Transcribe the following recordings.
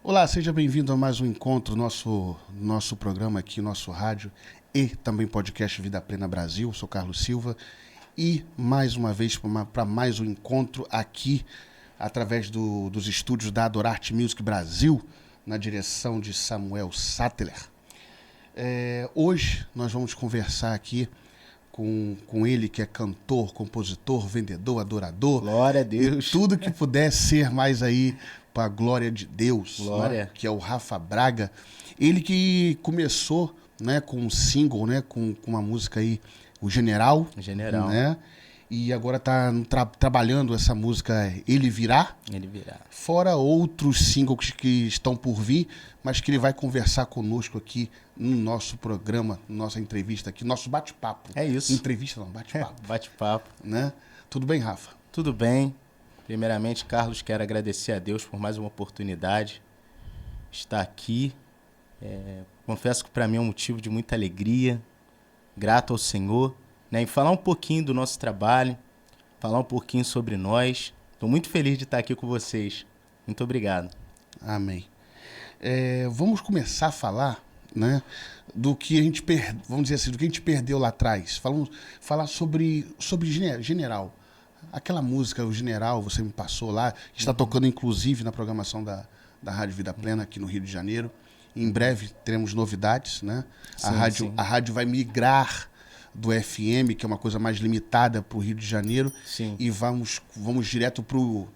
Olá, seja bem-vindo a mais um encontro, nosso programa aqui, nosso rádio e também podcast Vida Plena Brasil. Eu sou Carlos Silva e mais uma vez para mais um encontro aqui através dos estúdios da Adorarte Music Brasil, na direção de Samuel Sattler. Hoje nós vamos conversar aqui com ele, que é cantor, compositor, vendedor, adorador. Glória a Deus. E tudo que puder ser mais aí para a glória de Deus. Glória. Né? Que é o Rafa Braga. Ele que começou, né, com um single, né, com uma música aí, o General. General. Né? E agora está trabalhando essa música Ele Virá. Ele virá. Fora outros singles que estão por vir, mas que ele vai conversar conosco aqui no nosso programa, nossa entrevista aqui, nosso bate-papo. É isso. Entrevista não, bate-papo. Bate-papo. Né? Tudo bem, Rafa? Tudo bem. Primeiramente, Carlos, quero agradecer a Deus por mais uma oportunidade de estar aqui. Confesso que para mim é um motivo de muita alegria, grato ao Senhor, né? E falar um pouquinho do nosso trabalho, falar um pouquinho sobre nós. Estou muito feliz de estar aqui com vocês. Muito obrigado. Amém. Vamos começar a falar, né, do que a gente vamos dizer assim, do que a gente perdeu lá atrás. Falar sobre General. Aquela música, o General, você me passou lá, está tocando inclusive na programação da Rádio Vida Plena aqui no Rio de Janeiro. Em breve teremos novidades, né? Sim. A rádio vai migrar do FM, que é uma coisa mais limitada, para o Rio de Janeiro. Sim. E vamos direto pro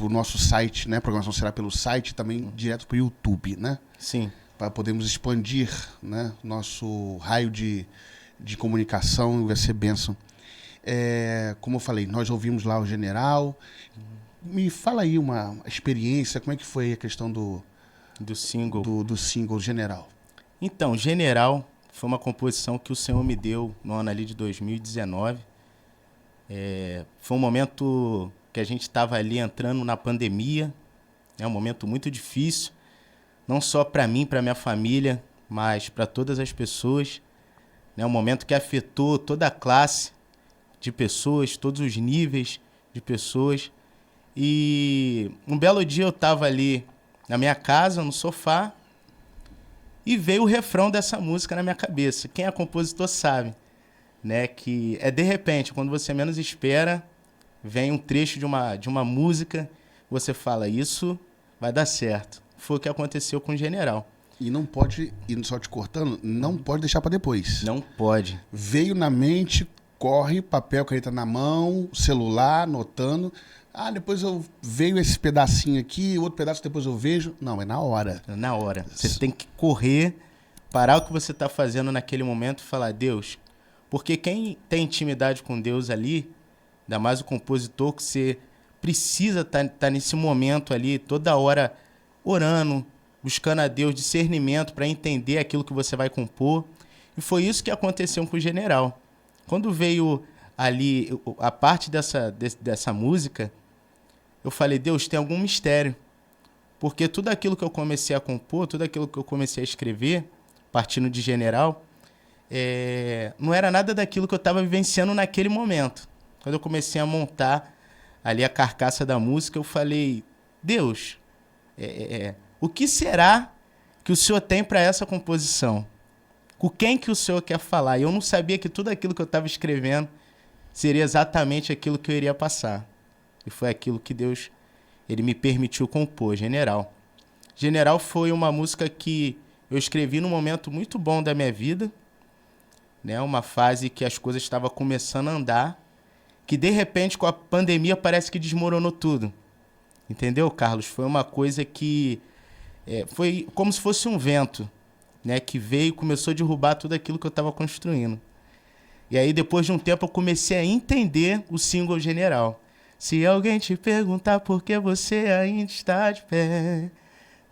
nosso site, né? A programação será pelo site e também direto para o YouTube, né? Sim. Para podermos expandir, né, nosso raio de comunicação, vai ser bênção. Como eu falei, nós ouvimos lá o General. Me fala aí uma experiência, como é que foi a questão do single. Do single General? Então, General foi uma composição que o Senhor me deu no ano ali de 2019. Foi um momento que a gente estava ali entrando na pandemia. É um momento muito difícil, não só para mim, para minha família, mas para todas as pessoas. É um momento que afetou toda a classe de pessoas, todos os níveis de pessoas. E um belo dia eu estava ali na minha casa, no sofá, e veio o refrão dessa música na minha cabeça. Quem é compositor sabe, né? Que é de repente, quando você menos espera, vem um trecho de uma música, você fala, isso vai dar certo. Foi o que aconteceu com o General. E não pode, e só te cortando, não pode deixar para depois. Não pode. Veio na mente, corre, papel, caneta na mão, celular, anotando. Depois veio esse pedacinho aqui, outro pedaço depois eu vejo. Não, é na hora. É na hora. Você tem que correr, parar o que você está fazendo naquele momento e falar, Deus. Porque quem tem intimidade com Deus ali, ainda mais o compositor, que você precisa estar nesse momento ali, toda hora orando, buscando a Deus discernimento para entender aquilo que você vai compor. E foi isso que aconteceu com o General. Quando veio ali a parte dessa música, eu falei, Deus, tem algum mistério. Porque tudo aquilo que eu comecei a compor, tudo aquilo que eu comecei a escrever, partindo de General, não era nada daquilo que eu estava vivenciando naquele momento. Quando eu comecei a montar ali a carcaça da música, eu falei, Deus, o que será que o Senhor tem para essa composição? Com quem que o Senhor quer falar? E eu não sabia que tudo aquilo que eu estava escrevendo seria exatamente aquilo que eu iria passar. E foi aquilo que Deus ele me permitiu compor, General. General foi uma música que eu escrevi num momento muito bom da minha vida, né? Uma fase que as coisas estavam começando a andar, que de repente com a pandemia parece que desmoronou tudo. Entendeu, Carlos? Foi uma coisa que foi como se fosse um vento, né, que veio e começou a derrubar tudo aquilo que eu estava construindo. E aí, depois de um tempo, eu comecei a entender o single General. Se alguém te perguntar por que você ainda está de pé,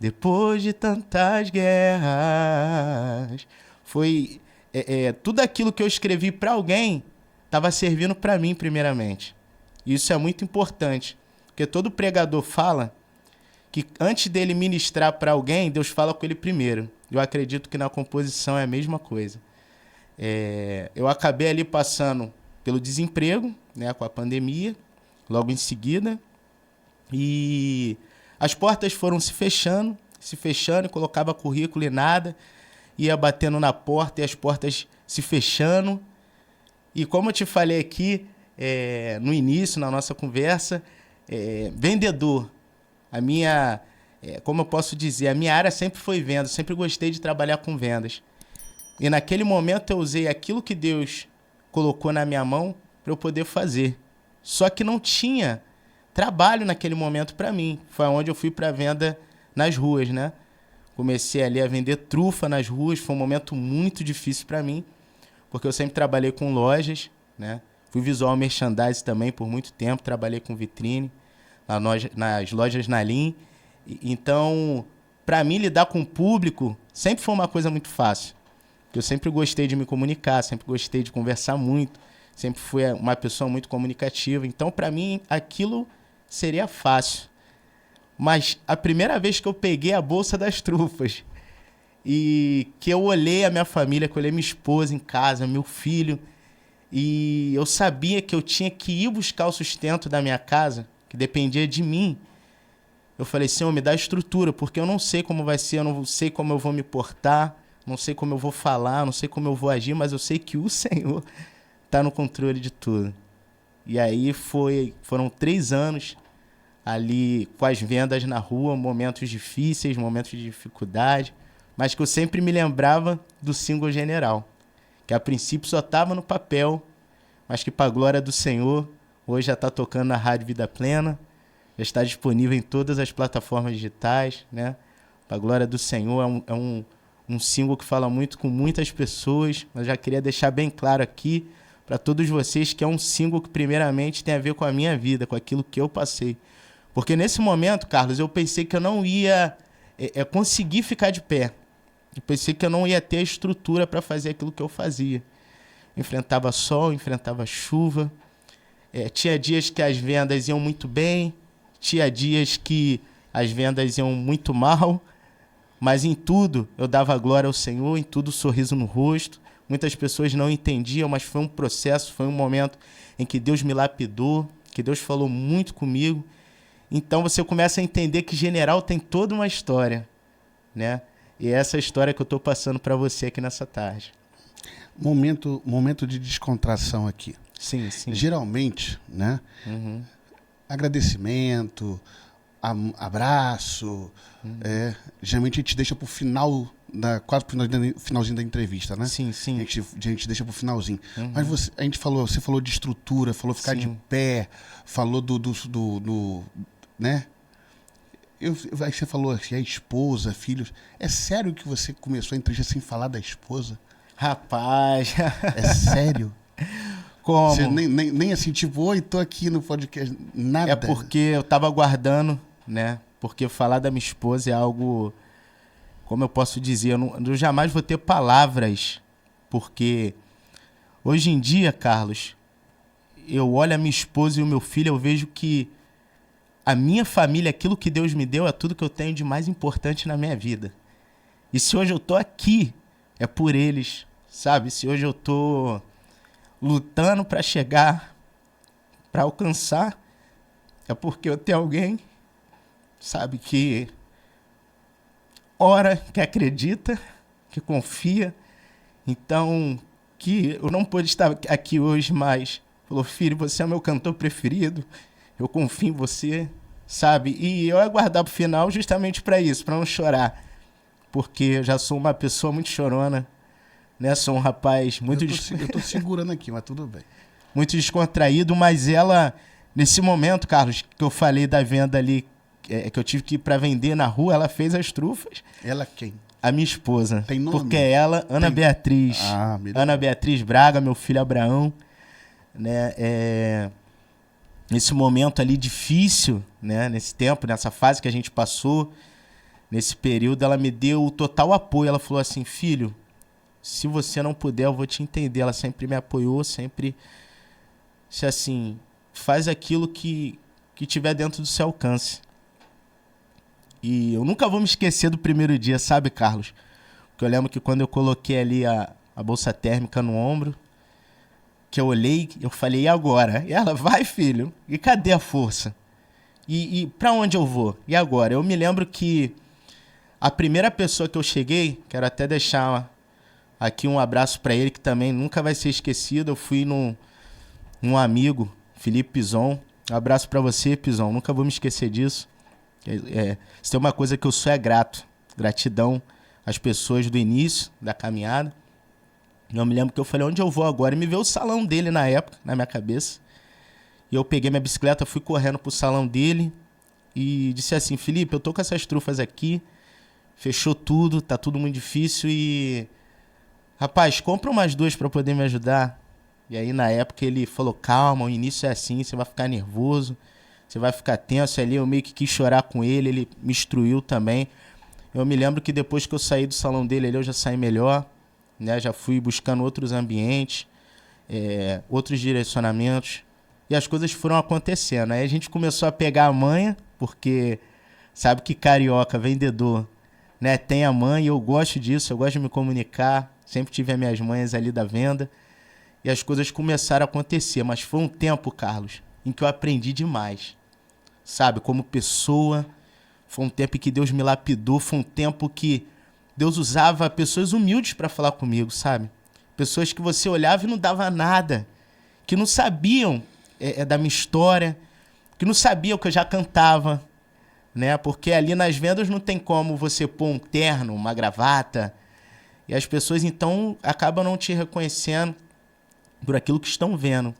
depois de tantas guerras... Foi tudo aquilo que eu escrevi para alguém estava servindo para mim, primeiramente. E isso é muito importante, porque todo pregador fala que antes dele ministrar para alguém, Deus fala com ele primeiro. Eu acredito que na composição é a mesma coisa. Eu acabei ali passando pelo desemprego, né, com a pandemia, logo em seguida. E As portas foram se fechando, e colocava currículo e nada. Ia batendo na porta e as portas se fechando. E como eu te falei aqui, no início, na nossa conversa, vendedor. Como eu posso dizer, a minha área sempre foi vendas, sempre gostei de trabalhar com vendas. E naquele momento eu usei aquilo que Deus colocou na minha mão para eu poder fazer. Só que não tinha trabalho naquele momento para mim. Foi onde eu fui para venda nas ruas, né? Comecei ali a vender trufa nas ruas, foi um momento muito difícil para mim, porque eu sempre trabalhei com lojas, né? Fui visual merchandising também por muito tempo, trabalhei com vitrine nas lojas Nalim. Então, para mim, lidar com o público sempre foi uma coisa muito fácil. Porque eu sempre gostei de me comunicar, sempre gostei de conversar muito, sempre fui uma pessoa muito comunicativa. Então, para mim, aquilo seria fácil. Mas a primeira vez que eu peguei a bolsa das trufas e que eu olhei a minha família, que eu olhei minha esposa em casa, meu filho, e eu sabia que eu tinha que ir buscar o sustento da minha casa, que dependia de mim, eu falei, Senhor, me dá estrutura, porque eu não sei como vai ser, eu não sei como eu vou me portar, não sei como eu vou falar, não sei como eu vou agir, mas eu sei que o Senhor está no controle de tudo. E aí foram 3 anos ali com as vendas na rua, momentos difíceis, momentos de dificuldade, mas que eu sempre me lembrava do single General, que a princípio só estava no papel, mas que, para a glória do Senhor, hoje já está tocando na Rádio Vida Plena, já está disponível em todas as plataformas digitais, né? Para a glória do Senhor, é um single que fala muito com muitas pessoas, mas já queria deixar bem claro aqui para todos vocês que é um single que primeiramente tem a ver com a minha vida, com aquilo que eu passei. Porque nesse momento, Carlos, eu pensei que eu não ia conseguir ficar de pé. Eu pensei que eu não ia ter a estrutura para fazer aquilo que eu fazia. Enfrentava sol, enfrentava chuva. Tinha dias que as vendas iam muito bem, tinha dias que as vendas iam muito mal, mas em tudo eu dava glória ao Senhor, em tudo sorriso no rosto. Muitas pessoas não entendiam, mas foi um processo, foi um momento em que Deus me lapidou, que Deus falou muito comigo. Então você começa a entender que General tem toda uma história, né? E é essa história que eu estou passando para você aqui nessa tarde. Momento de descontração aqui. Sim, sim. Geralmente, né? Uhum. Agradecimento, abraço, geralmente a gente deixa pro final, quase pro finalzinho da entrevista, né? Sim, sim. A gente deixa pro finalzinho. Mas você falou de estrutura, falou ficar Sim. de pé, falou né? Aí você falou assim, a esposa, filhos. É sério que você começou a entrevista sem falar da esposa? Rapaz. É sério? Como? Você nem assim, tipo, oi, tô aqui no podcast, nada. É porque eu tava aguardando, né? Porque falar da minha esposa é algo, como eu posso dizer, eu jamais vou ter palavras. Porque hoje em dia, Carlos, eu olho a minha esposa e o meu filho, eu vejo que a minha família, aquilo que Deus me deu, é tudo que eu tenho de mais importante na minha vida. E se hoje eu tô aqui, é por eles, sabe? Se hoje eu tô lutando para chegar, para alcançar, é porque eu tenho alguém, sabe, que ora, que acredita, que confia. Então, que eu não pude estar aqui hoje, mas falou, filho, você é o meu cantor preferido, eu confio em você, sabe? E eu aguardar pro final justamente para isso, para não chorar, porque eu já sou uma pessoa muito chorona, né? Sou um rapaz muito... Eu tô segurando aqui, mas tudo bem. Muito descontraído, mas ela, nesse momento, Carlos, que eu falei da venda ali, que eu tive que ir para vender na rua, ela fez as trufas. Ela quem? A minha esposa. Tem nome? Porque é ela, Ana Beatriz. Ah, Ana Beatriz Braga, meu filho Abraão. Né? Nesse momento ali difícil, né? Nesse tempo, nessa fase que a gente passou, nesse período, ela me deu o total apoio. Ela falou assim, filho, se você não puder, eu vou te entender. Ela sempre me apoiou, sempre... Se assim, faz aquilo que tiver dentro do seu alcance. E eu nunca vou me esquecer do primeiro dia, sabe, Carlos? Porque eu lembro que quando eu coloquei ali a bolsa térmica no ombro, que eu olhei, eu falei, e agora? E ela, vai, filho. E cadê a força? E para onde eu vou? E agora? Eu me lembro que a primeira pessoa que eu cheguei, quero até deixar aqui um abraço para ele, que também nunca vai ser esquecido. Eu fui num amigo, Felipe Pison. Um abraço para você, Pison. Nunca vou me esquecer disso. Se tem uma coisa que eu sou é grato. Gratidão às pessoas do início da caminhada. Eu me lembro que eu falei, onde eu vou agora? E me veio o salão dele na época, na minha cabeça. E eu peguei minha bicicleta, fui correndo pro salão dele e disse assim, Felipe, eu tô com essas trufas aqui, fechou tudo, tá tudo muito difícil e... Rapaz, compra umas 2 pra poder me ajudar. E aí na época ele falou, calma, o início é assim, você vai ficar nervoso, você vai ficar tenso ali. Eu meio que quis chorar com ele me instruiu também. Eu me lembro que depois que eu saí do salão dele, eu já saí melhor, né? Já fui buscando outros ambientes, outros direcionamentos. E as coisas foram acontecendo. Aí a gente começou a pegar a manha, porque sabe que carioca, vendedor, né, tem a manha, e eu gosto disso, eu gosto de me comunicar, sempre tive as minhas manhas ali da venda, e as coisas começaram a acontecer. Mas foi um tempo, Carlos, em que eu aprendi demais, sabe, como pessoa. Foi um tempo em que Deus me lapidou, foi um tempo que Deus usava pessoas humildes para falar comigo, sabe? Pessoas que você olhava e não dava nada, que não sabiam da minha história, que não sabia o que eu já cantava, né? Porque ali nas vendas não tem como você pôr um terno, uma gravata, e as pessoas então acabam não te reconhecendo por aquilo que estão vendo.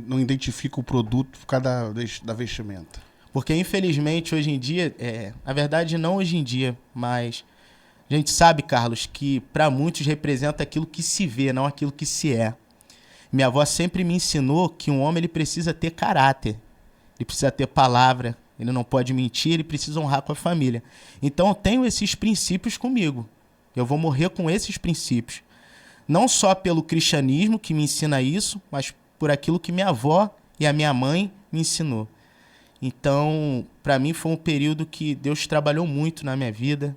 Não identifica o produto por causa da vestimenta. Porque infelizmente hoje em dia, na verdade não hoje em dia, mas a gente sabe, Carlos, que para muitos representa aquilo que se vê, não aquilo que se é. Minha avó sempre me ensinou que um homem ele precisa ter caráter, ele precisa ter palavra, ele não pode mentir, ele precisa honrar com a família. Então eu tenho esses princípios comigo, eu vou morrer com esses princípios. Não só pelo cristianismo que me ensina isso, mas por aquilo que minha avó e a minha mãe me ensinou. Então, para mim foi um período que Deus trabalhou muito na minha vida,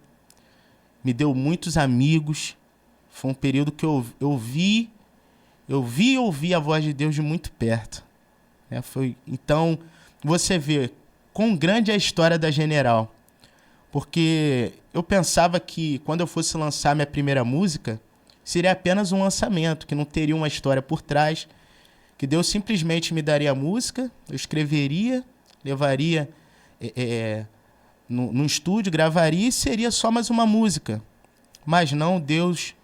me deu muitos amigos, foi um período que eu vi e ouvi a voz de Deus de muito perto. Então, você vê quão grande é a história da General. Porque eu pensava que quando eu fosse lançar minha primeira música, seria apenas um lançamento, que não teria uma história por trás, que Deus simplesmente me daria a música, eu escreveria, levaria no estúdio, gravaria e seria só mais uma música. Mas não, Deus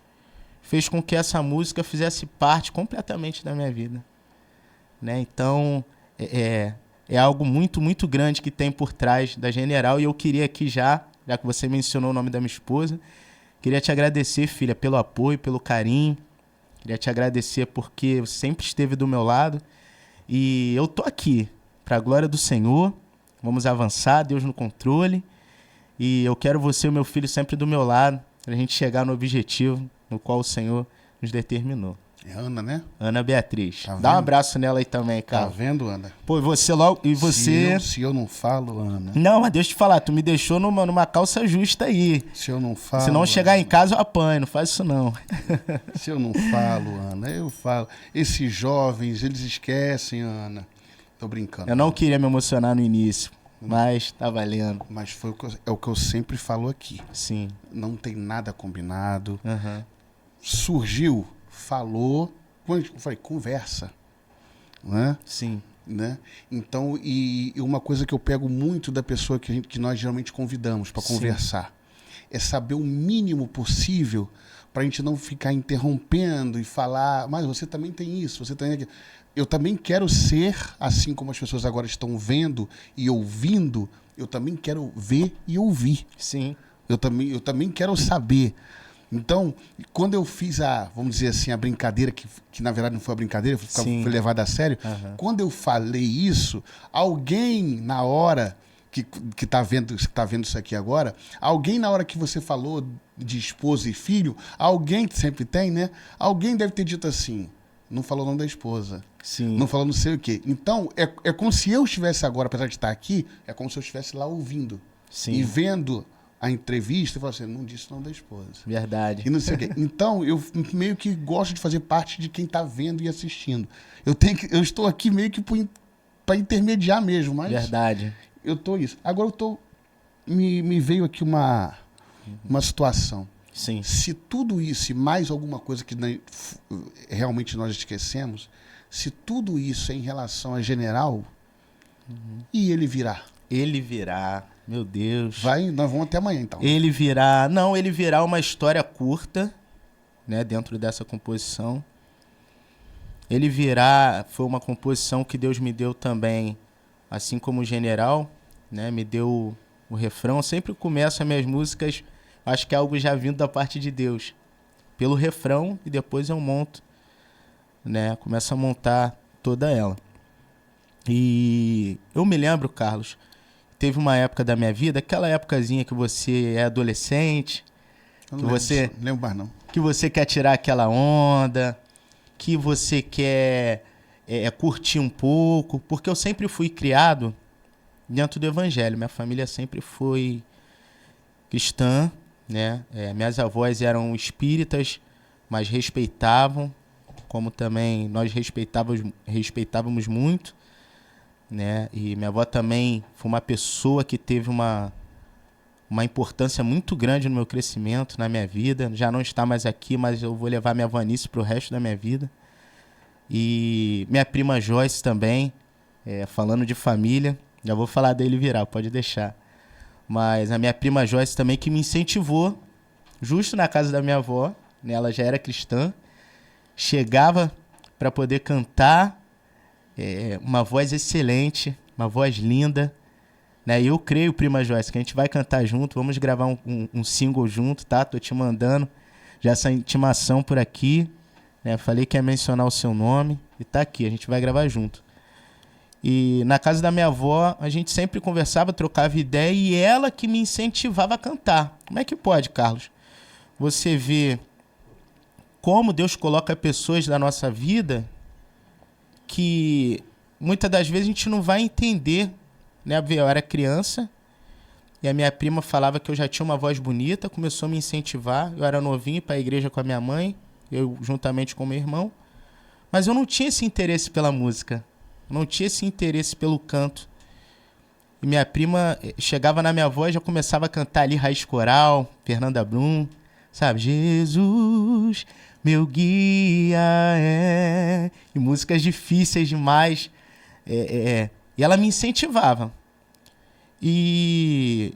fez com que essa música fizesse parte completamente da minha vida, né? Então, é algo muito, muito grande que tem por trás da General. E eu queria aqui já que você mencionou o nome da minha esposa, queria te agradecer, filha, pelo apoio, pelo carinho. Queria te agradecer porque você sempre esteve do meu lado. E eu tô aqui, para a glória do Senhor. Vamos avançar, Deus no controle. E eu quero você e o meu filho sempre do meu lado, para a gente chegar no objetivo no qual o Senhor nos determinou. É Ana, né? Ana Beatriz. Tá Dá um abraço nela aí também, cara. Tá vendo, Ana? Pô, e você logo... E você... Se eu não falo, Ana... Não, mas deixa eu te falar, tu me deixou numa calça justa aí. Se eu não falo... Se não chegar em casa, eu apanho, não faz isso não. Se eu não falo, Ana, eu falo. Esses jovens, eles esquecem, Ana. Tô brincando. Eu não queria me emocionar no início, mas tá valendo. Mas é o que eu sempre falo aqui. Sim. Não tem nada combinado. Uhum. Surgiu, falou, quando eu falei, conversa, né? Sim. Né? Então, e uma coisa que eu pego muito da pessoa que nós geralmente convidamos para conversar é saber o mínimo possível para a gente não ficar interrompendo e falar, mas você também tem isso, você tem aquilo. Eu também quero ser, assim como as pessoas agora estão vendo e ouvindo, eu também quero ver e ouvir. Sim. Eu também quero saber. Então, quando eu fiz vamos dizer assim, a brincadeira, que na verdade não foi a brincadeira, foi levada a sério, quando eu falei isso, alguém na hora que tá vendo isso aqui agora, alguém na hora que você falou de esposa e filho, alguém que sempre tem, né? Alguém deve ter dito assim, não falou o nome da esposa. Sim. Não falou não sei o quê. Então, é como se eu estivesse agora, apesar de estar aqui, é como se eu estivesse lá ouvindo. Sim. E vendo a entrevista e falou assim, não disse o nome da esposa. Verdade. E não sei o quê. Então, eu meio que gosto de fazer parte de quem está vendo e assistindo. Eu estou aqui meio que para intermediar mesmo, mas... Verdade. Eu tô isso. Agora eu tô... Me veio aqui uma situação. Sim. Se tudo isso e mais alguma coisa que realmente nós esquecemos, se tudo isso é em relação a general, e ele virá? Ele virá, meu Deus. Nós vamos até amanhã, então. Ele virá, não, ele virá uma história curta, né, dentro dessa composição. Ele virá, foi uma composição que Deus me deu também, assim como o general, né, me deu o refrão. Eu sempre começo as minhas músicas, acho que é algo já vindo da parte de Deus, pelo refrão, e depois eu monto, né, começo a montar toda ela. E eu me lembro, Carlos, teve uma época da minha vida, aquela épocazinha que você é adolescente, Lembro mais não. que você quer tirar aquela onda, que você quer curtir um pouco, porque eu sempre fui criado dentro do evangelho. Minha família sempre foi cristã, né? Minhas avós eram espíritas, mas respeitavam, como também nós respeitávamos muito, né? E minha avó também foi uma pessoa que teve uma importância muito grande no meu crescimento, na minha vida. Já não está mais aqui, mas eu vou levar minha avó nisso pro resto da minha vida. E minha prima Joyce também, falando de família, já vou falar dele virar, pode deixar. Mas a minha prima Joyce também, que me incentivou, justo na casa da minha avó, né? Ela já era cristã, chegava para poder cantar, uma voz excelente, uma voz linda, né? E eu creio, prima Joyce, que a gente vai cantar junto, vamos gravar um single junto, tá? Tô te mandando já essa intimação por aqui, né? Falei que ia mencionar o seu nome e tá aqui, a gente vai gravar junto. E na casa da minha avó, a gente sempre conversava, trocava ideia, e ela que me incentivava a cantar. Como é que pode, Carlos? Você vê como Deus coloca pessoas na nossa vida que muitas das vezes a gente não vai entender, né? Eu era criança e a minha prima falava que eu já tinha uma voz bonita, começou a me incentivar. Eu era novinho para a igreja com a minha mãe, eu juntamente com meu irmão, mas eu não tinha esse interesse pela música. Não tinha esse interesse pelo canto. E minha prima chegava na minha voz, já começava a cantar ali raiz coral, Fernanda Brum, sabe? Jesus, meu guia é... E músicas difíceis demais. E ela me incentivava. E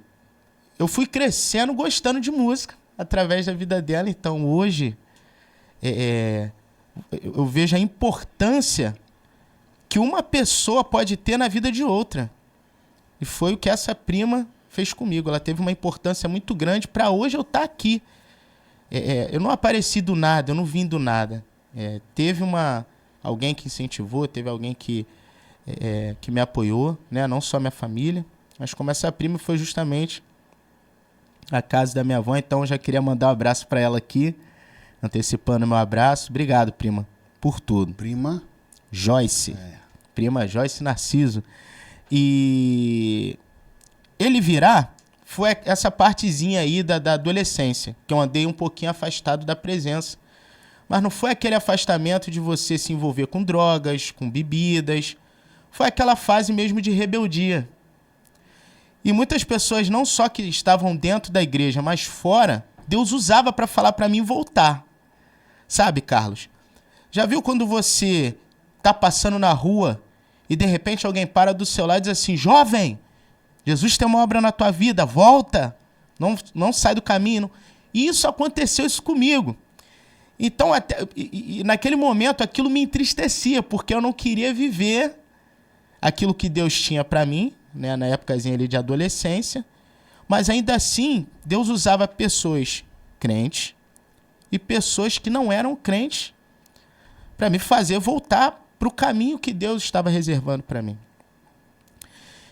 eu fui crescendo gostando de música através da vida dela. Então hoje eu vejo a importância que uma pessoa pode ter na vida de outra. E foi o que essa prima fez comigo. Ela teve uma importância muito grande para hoje eu estar aqui. Eu não apareci do nada, eu não vim do nada. Teve alguém que incentivou, teve alguém que me apoiou, né? Não só minha família, mas como essa prima foi justamente a casa da minha avó. Então eu já queria mandar um abraço para ela aqui, antecipando meu abraço. Obrigado, prima, por tudo. Prima Joyce. Prima Joyce Narciso. E ele virá foi essa partezinha aí da adolescência, que eu andei um pouquinho afastado da presença. Mas não foi aquele afastamento de você se envolver com drogas, com bebidas. Foi aquela fase mesmo de rebeldia. E muitas pessoas, não só que estavam dentro da igreja, mas fora, Deus usava para falar para mim voltar. Sabe, Carlos? Já viu quando você tá passando na rua e de repente alguém para do seu lado e diz assim: jovem, Jesus tem uma obra na tua vida, volta, não sai do caminho. E isso aconteceu comigo. Então, naquele momento, aquilo me entristecia, porque eu não queria viver aquilo que Deus tinha para mim, né, na épocazinha ali de adolescência. Mas ainda assim, Deus usava pessoas crentes e pessoas que não eram crentes para me fazer voltar para o caminho que Deus estava reservando para mim.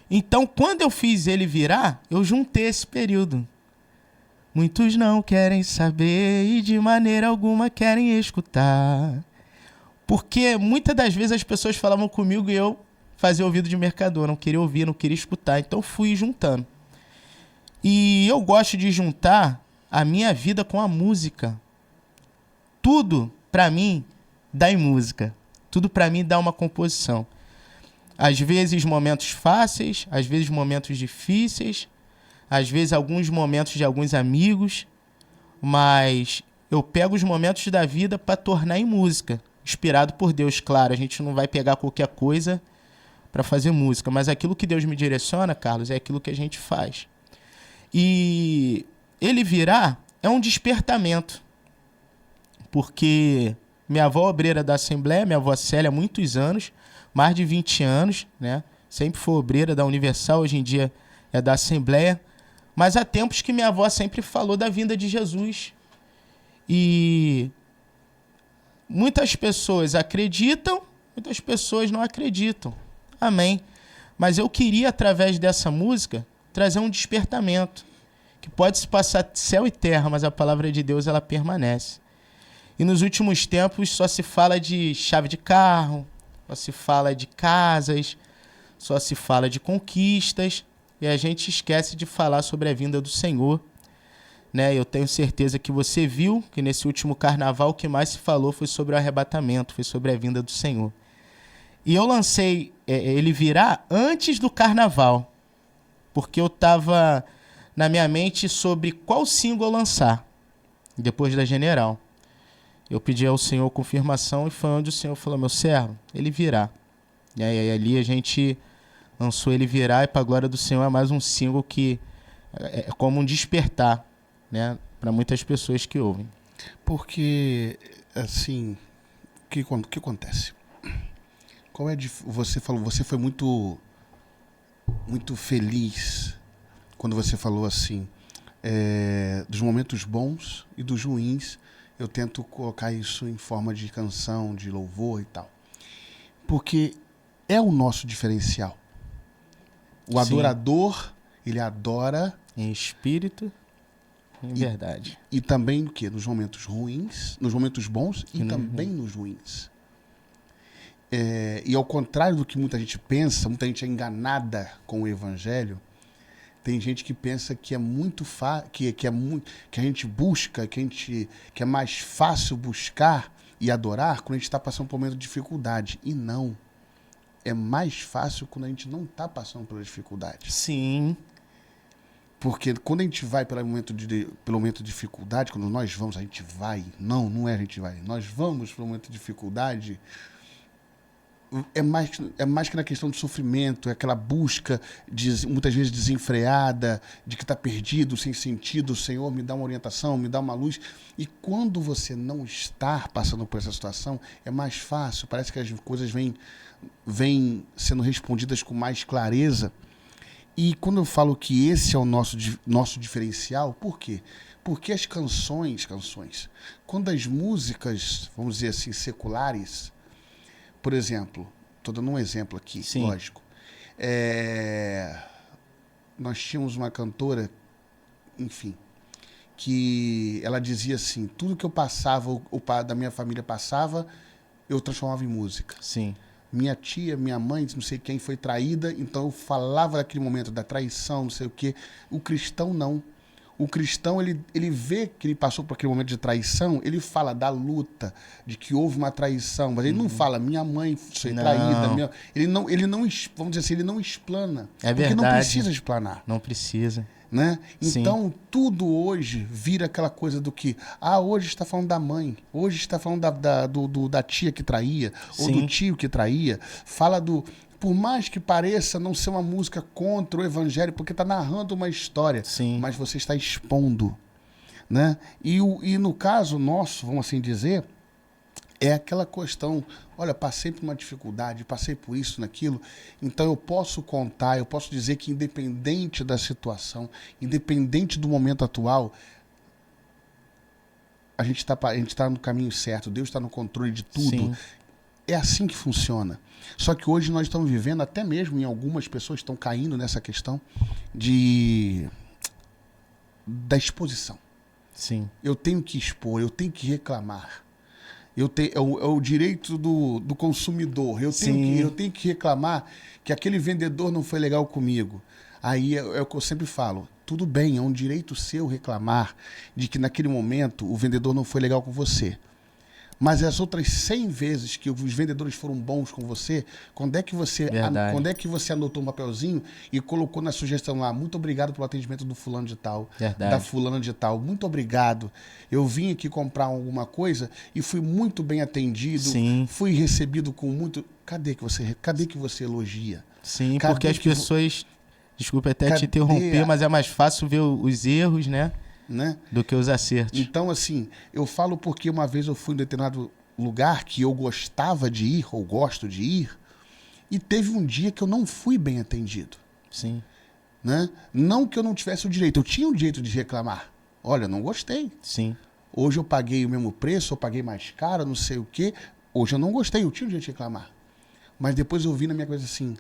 Então, quando eu fiz ele virar, eu juntei esse período. Muitos não querem saber e de maneira alguma querem escutar. Porque muitas das vezes as pessoas falavam comigo e eu fazia ouvido de mercador, não queria ouvir, não queria escutar. Então fui juntando. E eu gosto de juntar a minha vida com a música. Tudo, para mim, dá em música. Tudo, para mim, dá uma composição. Às vezes momentos fáceis, às vezes momentos difíceis, às vezes alguns momentos de alguns amigos, mas eu pego os momentos da vida para tornar em música, inspirado por Deus, claro. A gente não vai pegar qualquer coisa para fazer música, mas aquilo que Deus me direciona, Carlos, é aquilo que a gente faz. E ele virá é um despertamento, porque minha avó obreira da Assembleia, minha avó Célia, há muitos anos, mais de 20 anos, né? Sempre foi obreira da Universal, hoje em dia é da Assembleia, mas há tempos que minha avó sempre falou da vinda de Jesus. E muitas pessoas acreditam, muitas pessoas não acreditam. Amém. Mas eu queria, através dessa música, trazer um despertamento, que pode se passar céu e terra, mas a palavra de Deus ela permanece. E nos últimos tempos só se fala de chave de carro, só se fala de casas, só se fala de conquistas, e a gente esquece de falar sobre a vinda do Senhor. Né? Eu tenho certeza que você viu que nesse último carnaval o que mais se falou foi sobre o arrebatamento, foi sobre a vinda do Senhor. E eu lancei Ele Virá antes do carnaval, porque eu estava na minha mente sobre qual single lançar, depois da General. Eu pedi ao Senhor confirmação e foi onde o Senhor falou, meu servo, Ele Virá. E aí ali a gente lançou Ele Virá, e para a glória do Senhor é mais um single que é como um despertar, né, para muitas pessoas que ouvem. Porque, assim, o que acontece? Você falou, você foi muito feliz quando você falou assim, dos momentos bons e dos ruins. Eu tento colocar isso em forma de canção, de louvor e tal. Porque é o nosso diferencial. O adorador, ele adora em espírito, em verdade. E também o quê? Nos momentos ruins, nos momentos bons e também nos ruins. E ao contrário do que muita gente pensa, muita gente é enganada com o evangelho. Tem gente que pensa que é muito que a gente busca, que é mais fácil buscar e adorar quando a gente está passando por um momento de dificuldade. E não. É mais fácil quando a gente não está passando pela dificuldade. Sim. Porque quando a gente vai pelo momento de dificuldade, quando nós vamos, a gente vai. Não é a gente vai. Nós vamos pelo momento de dificuldade. É mais que na questão do sofrimento, é aquela busca, muitas vezes desenfreada, de que está perdido, sem sentido. O Senhor me dá uma orientação, me dá uma luz. E quando você não está passando por essa situação, é mais fácil. Parece que as coisas vêm sendo respondidas com mais clareza. E quando eu falo que esse é o nosso diferencial, por quê? Porque as canções, quando as músicas, vamos dizer assim, seculares, por exemplo, estou dando um exemplo aqui, sim, lógico. Nós tínhamos uma cantora, enfim, que ela dizia assim, tudo que eu passava, o pai da minha família passava, eu transformava em música. Sim. Minha tia, minha mãe, não sei quem, foi traída, então eu falava daquele momento da traição, não sei o quê. O cristão não. O cristão, ele vê que ele passou por aquele momento de traição, ele fala da luta, de que houve uma traição, mas ele não fala, minha mãe foi traída. Ele não, vamos dizer assim, ele não explana. É porque verdade. Não precisa explanar. Não precisa. Né? Então, sim, tudo hoje vira aquela coisa do que, hoje está falando da mãe, hoje está falando da tia que traía, sim, ou do tio que traía, fala por mais que pareça não ser uma música contra o evangelho, porque está narrando uma história, sim, mas você está expondo, né? E no caso nosso, vamos assim dizer, é aquela questão, olha, passei por uma dificuldade, passei por isso, naquilo, então eu posso contar, eu posso dizer que independente da situação, independente do momento atual, a gente tá no caminho certo, Deus está no controle de tudo. sim. É assim que funciona. Só que hoje nós estamos vivendo, até mesmo em algumas pessoas estão caindo nessa questão da exposição. Sim. Eu tenho que expor, eu tenho que reclamar. É o direito do consumidor. Eu tenho que reclamar que aquele vendedor não foi legal comigo. Aí é o que eu sempre falo. Tudo bem, é um direito seu reclamar de que naquele momento o vendedor não foi legal com você. Mas as outras 100 vezes que os vendedores foram bons com você, quando é que você anotou um papelzinho e colocou na sugestão lá, muito obrigado pelo atendimento do fulano de tal, Verdade. da fulana de tal, muito obrigado. Eu vim aqui comprar alguma coisa e fui muito bem atendido, Sim. fui recebido com muito... Cadê que você elogia? Sim, Cadê porque as que vo- pessoas... Desculpa até te Cadê interromper, a- mas é mais fácil ver os erros, né? Né? Do que os acertos. Então, assim, eu falo porque uma vez eu fui em determinado lugar que eu gostava de ir, ou gosto de ir, e teve um dia que eu não fui bem atendido. Sim. Né? Não que eu não tivesse o direito, eu tinha o direito de reclamar. Olha, eu não gostei. Sim. Hoje eu paguei o mesmo preço, eu paguei mais caro, não sei o quê. Hoje eu não gostei, eu tinha o direito de reclamar. Mas depois eu vi na minha coisa assim,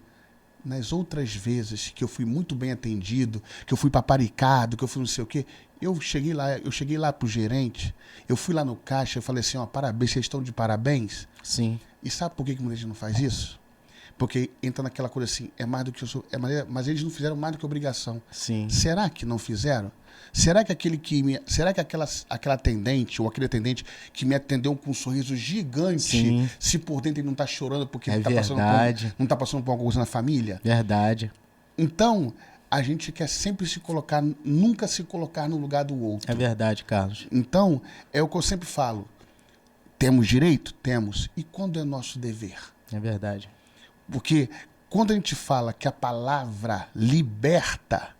nas outras vezes que eu fui muito bem atendido, que eu fui paparicado, que eu fui não sei o quê, eu cheguei lá pro gerente, eu fui lá no caixa, eu falei assim, ó, parabéns, vocês estão de parabéns? Sim. E sabe por que muita gente não faz isso? Porque entra naquela coisa assim, é mais do que eu sou, mas eles não fizeram mais do que obrigação. Sim. Será que não fizeram? Será que aquela atendente ou aquele atendente que me atendeu com um sorriso gigante, Sim. se por dentro ele não está chorando porque É ele verdade. não está passando por alguma coisa na família? Verdade. Então, a gente quer sempre nunca se colocar no lugar do outro. É verdade, Carlos. Então, é o que eu sempre falo. Temos direito? Temos. E quando é nosso dever? É verdade. Porque quando a gente fala que a palavra liberta,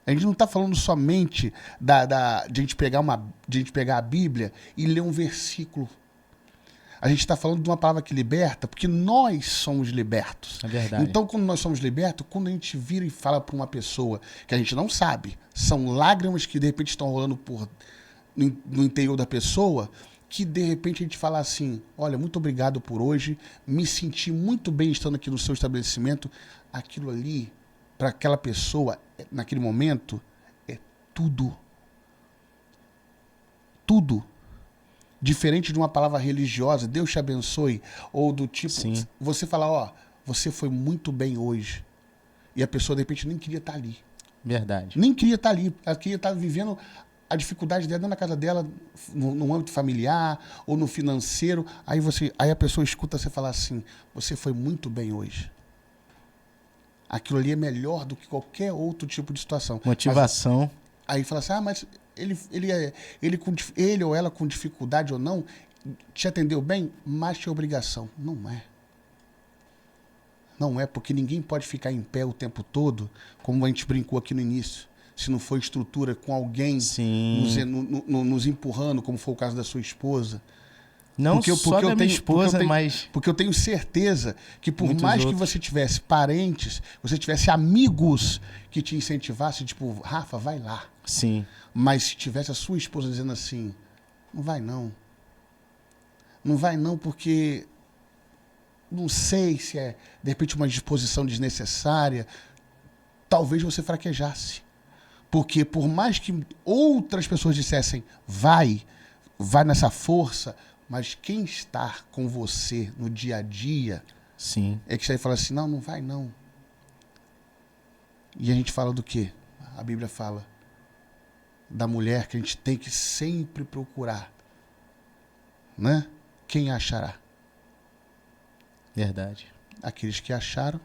a gente não está falando somente de a gente pegar a Bíblia e ler um versículo. A gente está falando de uma palavra que liberta, porque nós somos libertos. É verdade. Então, quando nós somos libertos, quando a gente vira e fala para uma pessoa que a gente não sabe, são lágrimas que de repente estão rolando no interior da pessoa, que de repente a gente fala assim, olha, muito obrigado por hoje, me senti muito bem estando aqui no seu estabelecimento. Aquilo ali, para aquela pessoa, naquele momento, é tudo. Tudo. Diferente de uma palavra religiosa, Deus te abençoe, ou do tipo, Sim. você falar, ó, você foi muito bem hoje. E a pessoa, de repente, nem queria estar ali. Verdade. Nem queria estar ali. Ela queria estar vivendo a dificuldade dela dentro da casa dela, no âmbito familiar ou no financeiro. Aí a pessoa escuta você falar assim, você foi muito bem hoje. Aquilo ali é melhor do que qualquer outro tipo de situação. Motivação. Aí fala assim, mas ele ou ela com dificuldade ou não, te atendeu bem, mas tinha obrigação. Não é. Não é, porque ninguém pode ficar em pé o tempo todo, como a gente brincou aqui no início, se não for estrutura com alguém nos empurrando, como foi o caso da sua esposa. Não só da minha esposa, mas... Porque eu tenho certeza que por muitos mais que outros. você tivesse parentes, você tivesse amigos que te incentivassem, tipo, Rafa, vai lá. Sim. Mas se tivesse a sua esposa dizendo assim, não vai não. Não vai não porque não sei se é, de repente, uma disposição desnecessária. Talvez você fraquejasse. Porque por mais que outras pessoas dissessem, vai nessa força, mas quem está com você no dia a dia, Sim. é que você fala assim, não vai não. E a gente fala do quê? A Bíblia fala da mulher que a gente tem que sempre procurar, né? Quem a achará? Verdade. Aqueles que acharam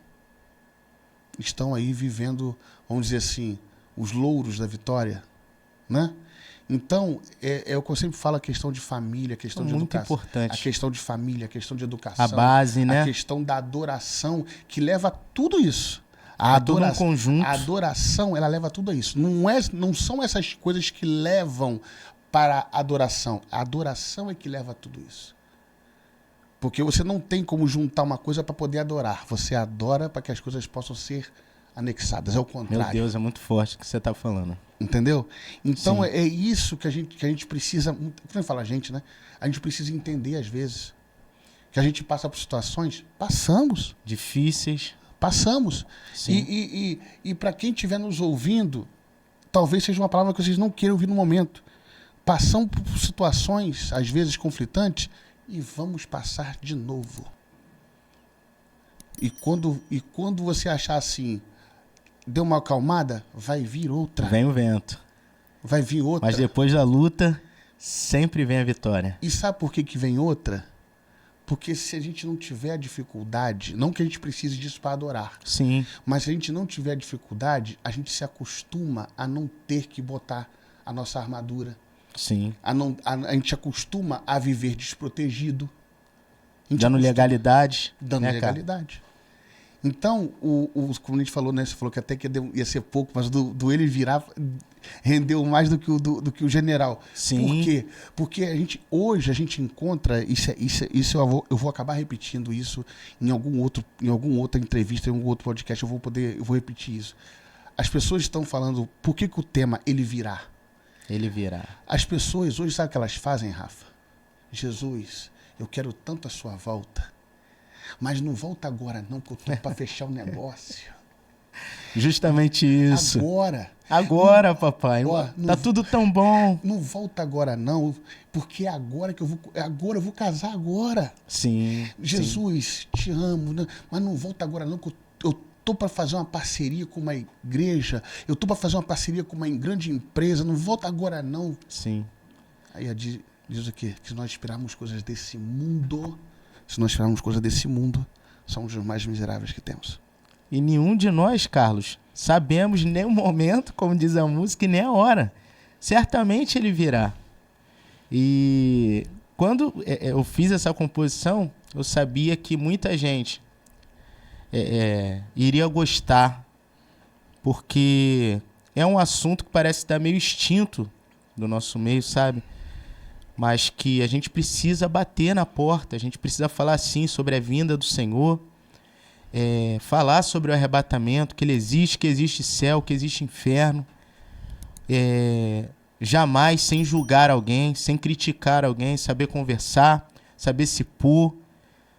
estão aí vivendo, vamos dizer assim, os louros da vitória, né? Então, é o que eu sempre falo, a questão de família, a questão de muito educação. importante. A questão de família, a questão de educação. A base, né? A questão da adoração, que leva a tudo isso. Todo um conjunto. A adoração, ela leva tudo a isso. Não são essas coisas que levam para a adoração. A adoração é que leva a tudo isso. Porque você não tem como juntar uma coisa para poder adorar. Você adora para que as coisas possam ser anexadas. É o contrário. Meu Deus, é muito forte o que você está falando. Entendeu? Então Sim. é isso que a gente precisa. Quando eu falo a gente, né? A gente precisa entender às vezes. Que a gente passa por situações. Passamos. Difíceis. Passamos. Sim. E para quem estiver nos ouvindo, talvez seja uma palavra que vocês não queiram ouvir no momento. Passamos por situações, às vezes, conflitantes, e vamos passar de novo. E quando você achar assim, deu uma acalmada, vai vir outra. Vem o vento. Vai vir outra. Mas depois da luta... sempre vem a vitória. E sabe por que vem outra? Porque se a gente não tiver dificuldade, não que a gente precise disso para adorar, Sim, mas se a gente não tiver dificuldade, a gente se acostuma a não ter que botar a nossa armadura. sim. A gente acostuma a viver desprotegido. A gente Dando acostuma- legalidade. Dando né, cara? legalidade. Então, como a gente falou, né? Você falou que até que ia ser pouco, mas do ele virar rendeu mais do que o general. Sim. Por quê? Porque hoje a gente encontra, isso eu vou acabar repetindo isso em alguma outra entrevista, em algum outro podcast, eu vou repetir isso. As pessoas estão falando, por que o tema ele virá? Ele virá. As pessoas hoje, sabe o que elas fazem, Rafa? Jesus, eu quero tanto a sua volta. Mas não volta agora não, que eu tô para fechar o negócio. Justamente isso. Agora, papai. Ó, Tá tudo tão bom. não volta agora não, porque é agora que agora eu vou casar agora. Sim. Jesus, te amo, né? Mas não volta agora não, que eu tô para fazer uma parceria com uma igreja, eu tô para fazer uma parceria com uma grande empresa, não volta agora não. Sim. Aí diz o quê? Que se nós esperarmos coisas desse mundo, somos os mais miseráveis que temos. E nenhum de nós, Carlos, sabemos nem o momento, como diz a música, e nem a hora. Certamente ele virá. E quando eu fiz essa composição, eu sabia que muita gente iria gostar, porque é um assunto que parece estar meio extinto do nosso meio, sabe? Mas que a gente precisa bater na porta, a gente precisa falar sim sobre a vinda do Senhor, falar sobre o arrebatamento, que ele existe, que existe céu, que existe inferno, jamais sem julgar alguém, sem criticar alguém, saber conversar, saber se pôr,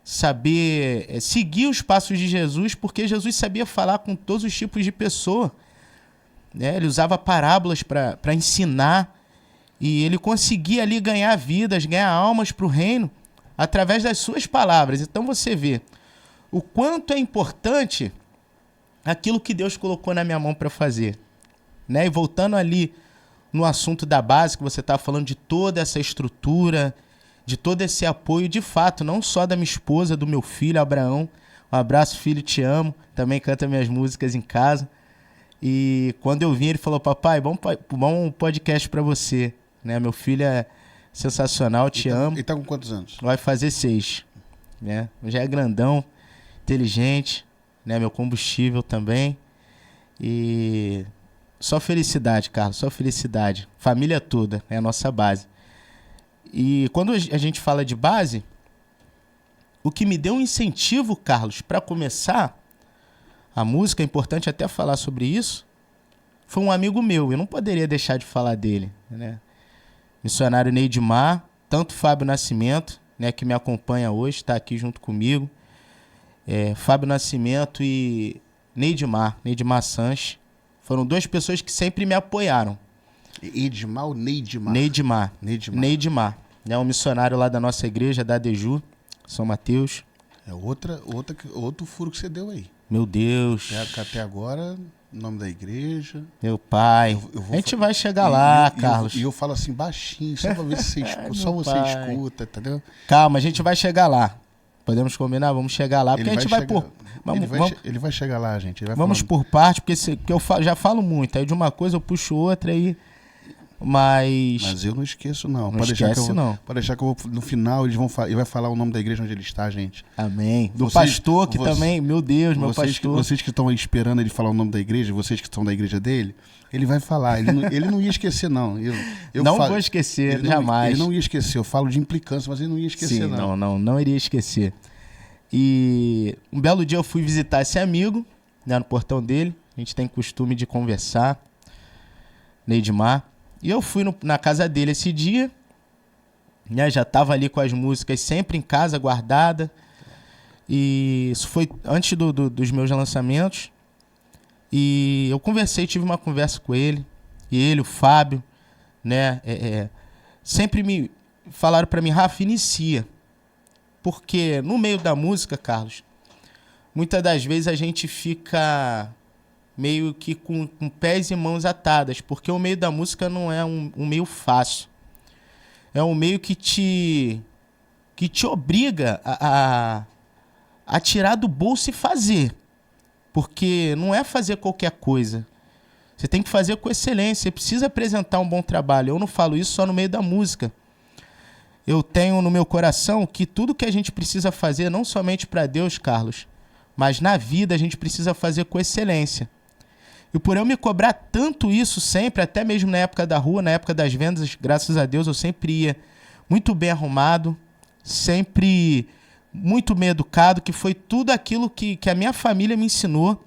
saber seguir os passos de Jesus, porque Jesus sabia falar com todos os tipos de pessoa, né? Ele usava parábolas para ensinar, e ele conseguia ali ganhar vidas, ganhar almas para o reino através das suas palavras. Então você vê o quanto é importante aquilo que Deus colocou na minha mão para fazer, né? E voltando ali no assunto da base, que você estava falando de toda essa estrutura, de todo esse apoio, de fato, não só da minha esposa, do meu filho, Abraão. Um abraço, filho, te amo. Também canta minhas músicas em casa. E quando eu vim, ele falou, papai, bom podcast para você. Né? Meu filho é sensacional, te amo. Ele tá com quantos anos? Vai fazer 6. Né? Já é grandão, inteligente, né? Meu combustível também. E só felicidade, Carlos, só felicidade. Família toda, é a nossa base. E quando a gente fala de base, o que me deu um incentivo, Carlos, para começar a música, é importante até falar sobre isso, foi um amigo meu, eu não poderia deixar de falar dele, né? Missionário Neidmar, tanto Fábio Nascimento, né, que me acompanha hoje, está aqui junto comigo, Fábio Nascimento e Neidmar Sanches, foram 2 pessoas que sempre me apoiaram. Edmar ou Neidmar? Neidmar. É um missionário lá da nossa igreja, da ADJU, São Mateus. É outro furo que você deu aí. Meu Deus. Até agora, nome da igreja. Meu pai. A gente vai chegar lá, Carlos. E eu falo assim baixinho, só pra ver se você escuta, só você escuta, entendeu? Calma, a gente vai chegar lá. Podemos combinar? Vamos chegar lá, porque a gente vai por... Ele vai chegar lá, gente. Vamos por parte, porque eu já falo muito. Aí de uma coisa eu puxo outra aí... Mas eu não esqueço, não. Pode deixar que eu vou, no final, ele vai falar o nome da igreja onde ele está, gente. Amém. Do pastor que também, meu Deus, meu pastor. Vocês que estão aí esperando ele falar o nome da igreja, vocês que estão da igreja dele, ele vai falar. Ele não ia esquecer, não. Vou esquecer, jamais. Ele não ia esquecer. Eu falo de implicância, mas ele não ia esquecer, não iria esquecer. E um belo dia eu fui visitar esse amigo, né, no portão dele. A gente tem costume de conversar. Neidmar. E eu fui na casa dele esse dia, né, já estava ali com as músicas sempre em casa, guardada. E isso foi antes dos meus lançamentos. E eu tive uma conversa com ele. E ele, o Fábio, né, sempre me falaram para mim, Rafa, inicia. Porque no meio da música, Carlos, muitas das vezes a gente fica... meio que com pés e mãos atadas, porque o meio da música não é um meio fácil. é um meio que te obriga a tirar do bolso e fazer. Porque não é fazer qualquer coisa. Você tem que fazer com excelência. Você precisa apresentar um bom trabalho. Eu não falo isso só no meio da música. Eu tenho no meu coração que tudo que a gente precisa fazer, não somente para Deus, Carlos, mas na vida a gente precisa fazer com excelência. E por eu me cobrar tanto isso sempre, até mesmo na época da rua, na época das vendas, graças a Deus, eu sempre ia muito bem arrumado, sempre muito bem educado, que foi tudo aquilo que a minha família me ensinou,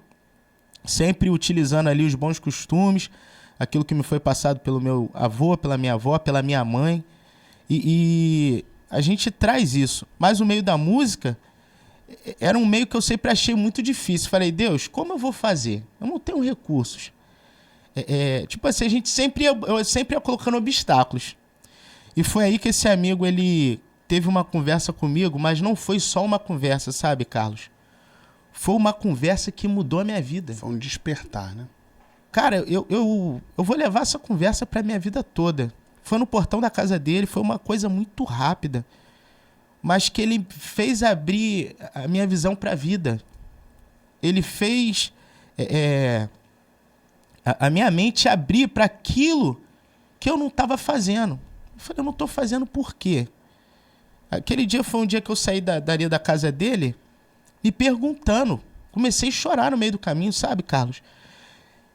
sempre utilizando ali os bons costumes, aquilo que me foi passado pelo meu avô, pela minha avó, pela minha mãe. E a gente traz isso. Mas o meio da música era um meio que eu sempre achei muito difícil. Falei, Deus, como eu vou fazer? Eu não tenho recursos. Tipo assim, eu sempre ia colocando obstáculos. E foi aí que esse amigo, ele teve uma conversa comigo, mas não foi só uma conversa, sabe, Carlos? Foi uma conversa que mudou a minha vida. Foi um despertar, né? Cara, eu vou levar essa conversa pra minha vida toda. Foi no portão da casa dele, foi uma coisa muito rápida, mas que ele fez abrir a minha visão para a vida. Ele fez a minha mente abrir para aquilo que eu não estava fazendo. Eu falei, eu não estou fazendo por quê? Aquele dia foi um dia que eu saí da casa dele me perguntando. Comecei a chorar no meio do caminho, sabe, Carlos?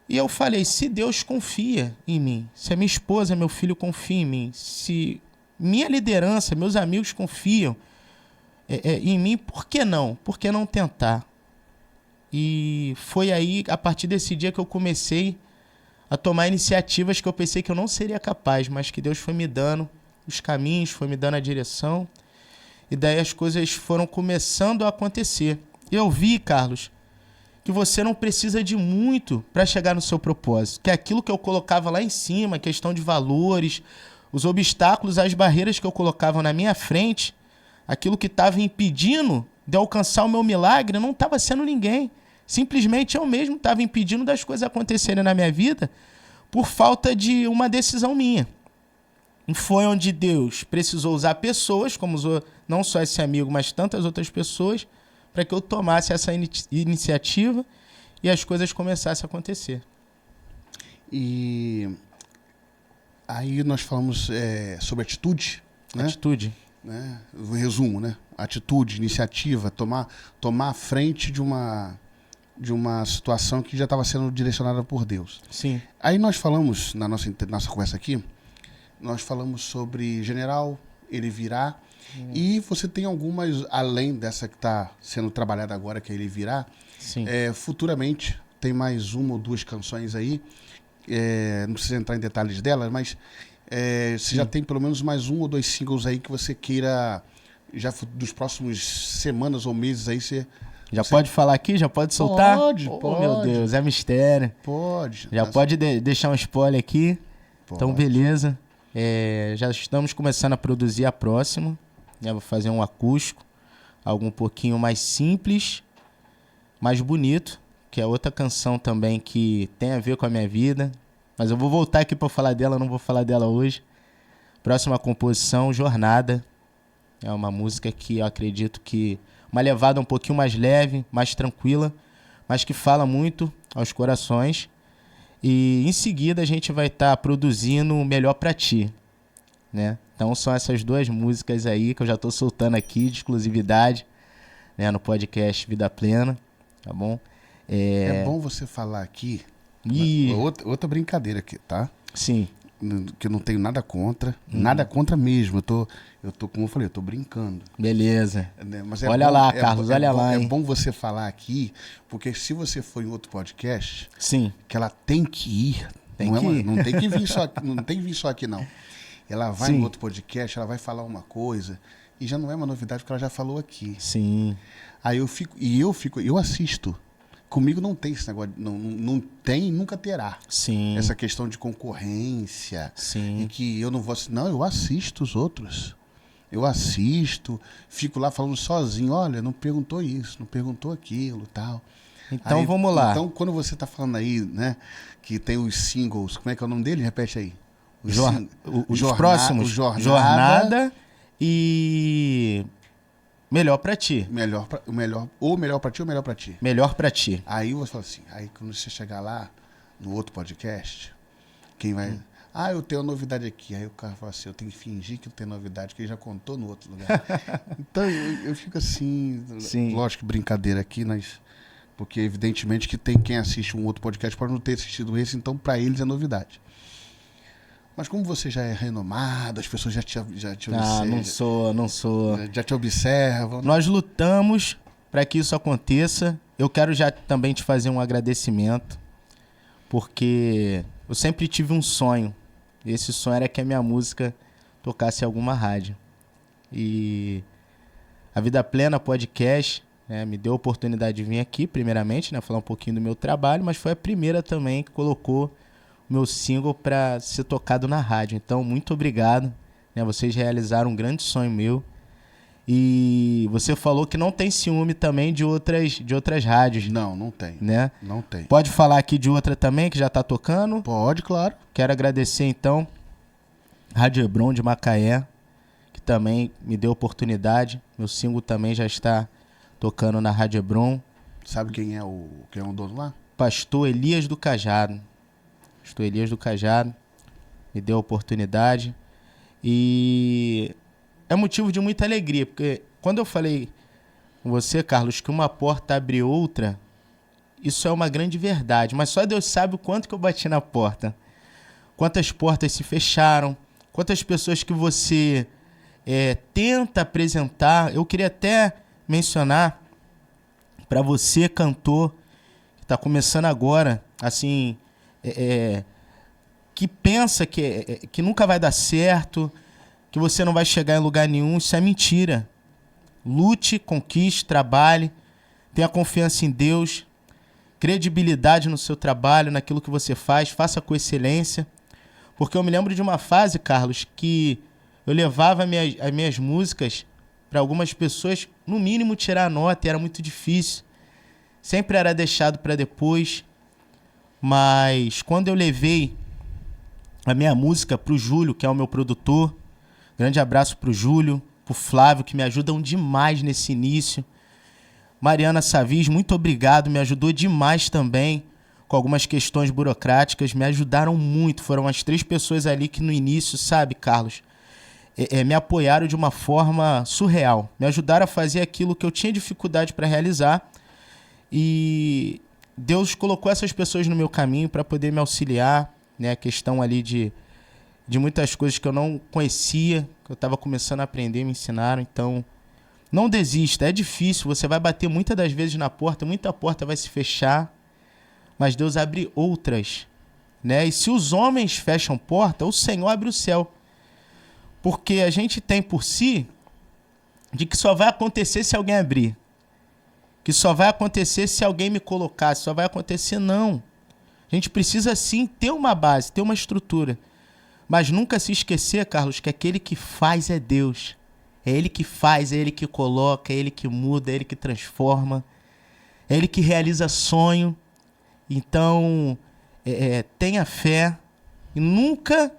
E eu falei, se Deus confia em mim, se a minha esposa, meu filho confiam em mim, se minha liderança, meus amigos confiam em mim, por que não? Por que não tentar? E foi aí, a partir desse dia, que eu comecei a tomar iniciativas que eu pensei que eu não seria capaz, mas que Deus foi me dando os caminhos, foi me dando a direção, e daí as coisas foram começando a acontecer. Eu vi, Carlos, que você não precisa de muito para chegar no seu propósito. Que aquilo que eu colocava lá em cima, a questão de valores, os obstáculos, as barreiras que eu colocava na minha frente, aquilo que estava impedindo de alcançar o meu milagre, não estava sendo ninguém. Simplesmente eu mesmo estava impedindo das coisas acontecerem na minha vida por falta de uma decisão minha. E foi onde Deus precisou usar pessoas, como usou não só esse amigo, mas tantas outras pessoas, para que eu tomasse essa iniciativa e as coisas começassem a acontecer. E aí nós falamos sobre atitude, né? Atitude. Né? O resumo, né? Atitude, iniciativa, tomar a frente de uma situação que já estava sendo direcionada por Deus. Sim. Aí nós falamos, na nossa conversa aqui, nós falamos sobre general, ele virá. E você tem algumas, além dessa que está sendo trabalhada agora, que é ele virá, Sim. Futuramente tem mais uma ou duas canções aí, não precisa entrar em detalhes delas, mas você já tem pelo menos mais um ou dois singles aí que você queira, já dos próximos semanas ou meses aí, você pode falar aqui? Já pode soltar? Pode. Meu Deus, é mistério. Pode. Já pode deixar um spoiler aqui. Pode. Então, beleza. Já estamos começando a produzir a próxima. Vou fazer um acústico, algo um pouquinho mais simples, mais bonito, que é outra canção também que tem a ver com a minha vida. Mas eu vou voltar aqui para falar dela, não vou falar dela hoje. Próxima composição, Jornada. É uma música que eu acredito que uma levada um pouquinho mais leve, mais tranquila, mas que fala muito aos corações. E em seguida a gente vai estar produzindo o Melhor Pra Ti, né? Então são essas duas músicas aí que eu já estou soltando aqui de exclusividade, né, no podcast Vida Plena, tá bom? É bom você falar aqui, outra brincadeira aqui, tá? Sim. Que eu não tenho nada contra, nada contra mesmo, eu tô, como eu falei, eu tô brincando. Beleza. Mas olha bom, lá, Carlos, olha lá, hein? É bom você falar aqui, porque se você for em outro podcast, sim, que ela tem que ir, não tem que vir só aqui, não tem que vir só aqui, não. Ela vai em outro podcast, ela vai falar uma coisa, e já não é uma novidade porque ela já falou aqui. Sim. Aí eu assisto. Comigo não tem esse negócio, não tem e nunca terá. Sim. Essa questão de concorrência. Sim. E que eu não vou... Não, eu assisto os outros. Eu assisto, fico lá falando sozinho, olha, não perguntou isso, não perguntou aquilo, tal. Então aí, vamos lá. Então, quando você tá falando aí, né, que tem os singles, como é que é o nome dele? Repete aí. Os Jornada, próximos. Jornada. Jornada e Melhor Pra Ti. Melhor pra ti ou melhor pra ti. Melhor Pra Ti. Aí você fala assim, aí quando você chegar lá, no outro podcast, quem vai... Ah, eu tenho uma novidade aqui. Aí o cara fala assim, eu tenho que fingir que eu tenho novidade, que ele já contou no outro lugar. Então eu fico assim, Sim. lógico que brincadeira aqui, mas... Porque evidentemente que tem quem assiste um outro podcast pode não ter assistido esse, então para eles é novidade. Mas como você já é renomado, as pessoas já te observam. Não sou. Já te observam. Nós lutamos para que isso aconteça. Eu quero já também te fazer um agradecimento, porque eu sempre tive um sonho. Esse sonho era que a minha música tocasse em alguma rádio. E a Vida Plena Podcast, né, me deu a oportunidade de vir aqui, primeiramente, né, falar um pouquinho do meu trabalho, mas foi a primeira também que colocou meu single para ser tocado na rádio. Então, muito obrigado. Né? Vocês realizaram um grande sonho meu. E você falou que não tem ciúme também de outras rádios. Não tem. Né? Não tem. Pode falar aqui de outra também que já está tocando? Pode, claro. Quero agradecer, então, Rádio Hebron de Macaé, que também me deu oportunidade. Meu single também já está tocando na Rádio Hebron. Sabe quem é o dono lá? Pastor Elias do Cajado. Pastor Elias do Cajado me deu a oportunidade e é motivo de muita alegria, porque quando eu falei com você, Carlos, que uma porta abre outra, isso é uma grande verdade, mas só Deus sabe o quanto que eu bati na porta, quantas portas se fecharam, quantas pessoas que você tenta apresentar. Eu queria até mencionar para você, cantor, que está começando agora, assim... que pensa que nunca vai dar certo, que você não vai chegar em lugar nenhum, isso é mentira. Lute, conquiste, trabalhe, tenha confiança em Deus, credibilidade no seu trabalho, naquilo que você faz, faça com excelência. Porque eu me lembro de uma fase, Carlos, que eu levava as minhas músicas para algumas pessoas, no mínimo, tirar a nota, e era muito difícil. Sempre era deixado para depois. Mas quando eu levei a minha música pro Júlio, que é o meu produtor, grande abraço pro Júlio, pro Flávio, que me ajudam demais nesse início. Mariana Savis, muito obrigado, me ajudou demais também com algumas questões burocráticas, me ajudaram muito. Foram as 3 pessoas ali que no início, sabe, Carlos, me apoiaram de uma forma surreal. Me ajudaram a fazer aquilo que eu tinha dificuldade para realizar e... Deus colocou essas pessoas no meu caminho para poder me auxiliar, né? A questão ali de muitas coisas que eu não conhecia, que eu estava começando a aprender, me ensinaram. Então, não desista, é difícil, você vai bater muitas das vezes na porta, muita porta vai se fechar, mas Deus abre outras, né? E se os homens fecham porta, o Senhor abre o céu. Porque a gente tem por si de que só vai acontecer se alguém abrir. Que só vai acontecer se alguém me colocar, só vai acontecer, não. A gente precisa sim ter uma base, ter uma estrutura. Mas nunca se esquecer, Carlos, que aquele que faz é Deus. É Ele que faz, é Ele que coloca, é Ele que muda, é Ele que transforma, é Ele que realiza sonho. Então, tenha fé e nunca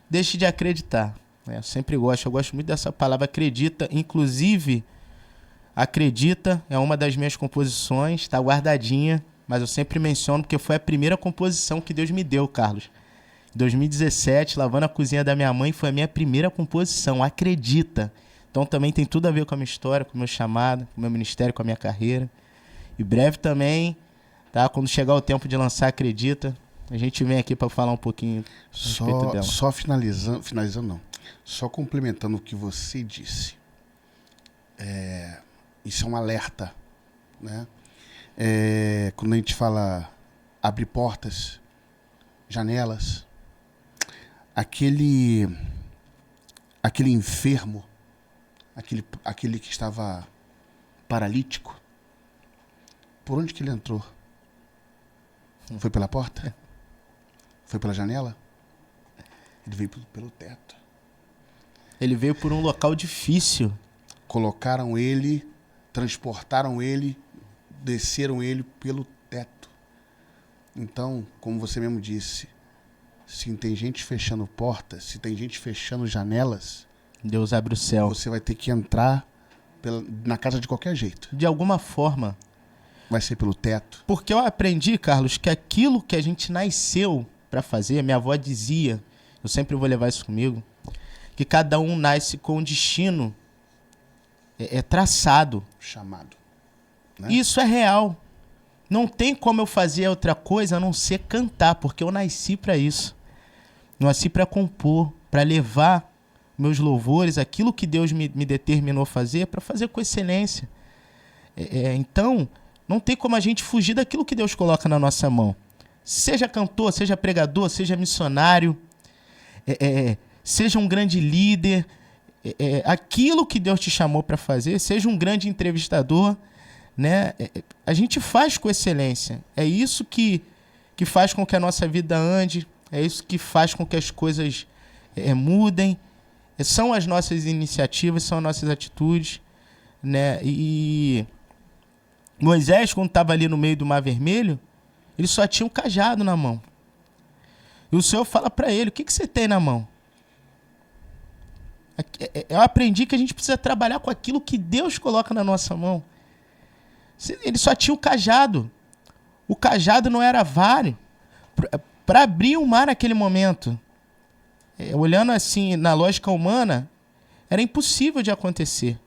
deixe de acreditar. Eu sempre gosto muito dessa palavra, acredita, inclusive... Acredita, é uma das minhas composições, está guardadinha, mas eu sempre menciono porque foi a primeira composição que Deus me deu, Carlos. Em 2017, lavando a cozinha da minha mãe, foi a minha primeira composição, Acredita. Então também tem tudo a ver com a minha história, com o meu chamado, com o meu ministério, com a minha carreira. E breve também, tá? Quando chegar o tempo de lançar Acredita, a gente vem aqui para falar um pouquinho a respeito dela. Só finalizando não, só complementando o que você disse. Isso é um alerta, né? Quando a gente fala abre portas, janelas, aquele enfermo, aquele que estava paralítico, por onde que ele entrou? Foi pela porta? Foi pela janela? Ele veio pelo teto. Ele veio por um local difícil. Colocaram ele, transportaram ele, desceram ele pelo teto. Então, como você mesmo disse, se tem gente fechando portas, se tem gente fechando janelas, Deus abre o céu. você vai ter que entrar na casa de qualquer jeito. De alguma forma. Vai ser pelo teto. Porque eu aprendi, Carlos, que aquilo que a gente nasceu para fazer, minha avó dizia, eu sempre vou levar isso comigo, que cada um nasce com um destino traçado. Chamado. Né? Isso é real. Não tem como eu fazer outra coisa a não ser cantar, porque eu nasci para isso. Eu nasci para compor, para levar meus louvores, aquilo que Deus me determinou fazer, para fazer com excelência. Então, não tem como a gente fugir daquilo que Deus coloca na nossa mão. Seja cantor, seja pregador, seja missionário, seja um grande líder, aquilo que Deus te chamou para fazer, seja um grande entrevistador, né? A gente faz com excelência. É isso que faz com que a nossa vida ande, é isso que faz com que as coisas mudem. São as nossas iniciativas, são as nossas atitudes, né? E Moisés, quando estava ali no meio do Mar Vermelho, ele só tinha um cajado na mão. E o Senhor fala para ele, o que você tem na mão? Eu aprendi que a gente precisa trabalhar com aquilo que Deus coloca na nossa mão. Ele só tinha o cajado. O cajado não era vara para abrir o mar naquele momento. Olhando assim, na lógica humana, era impossível de acontecer.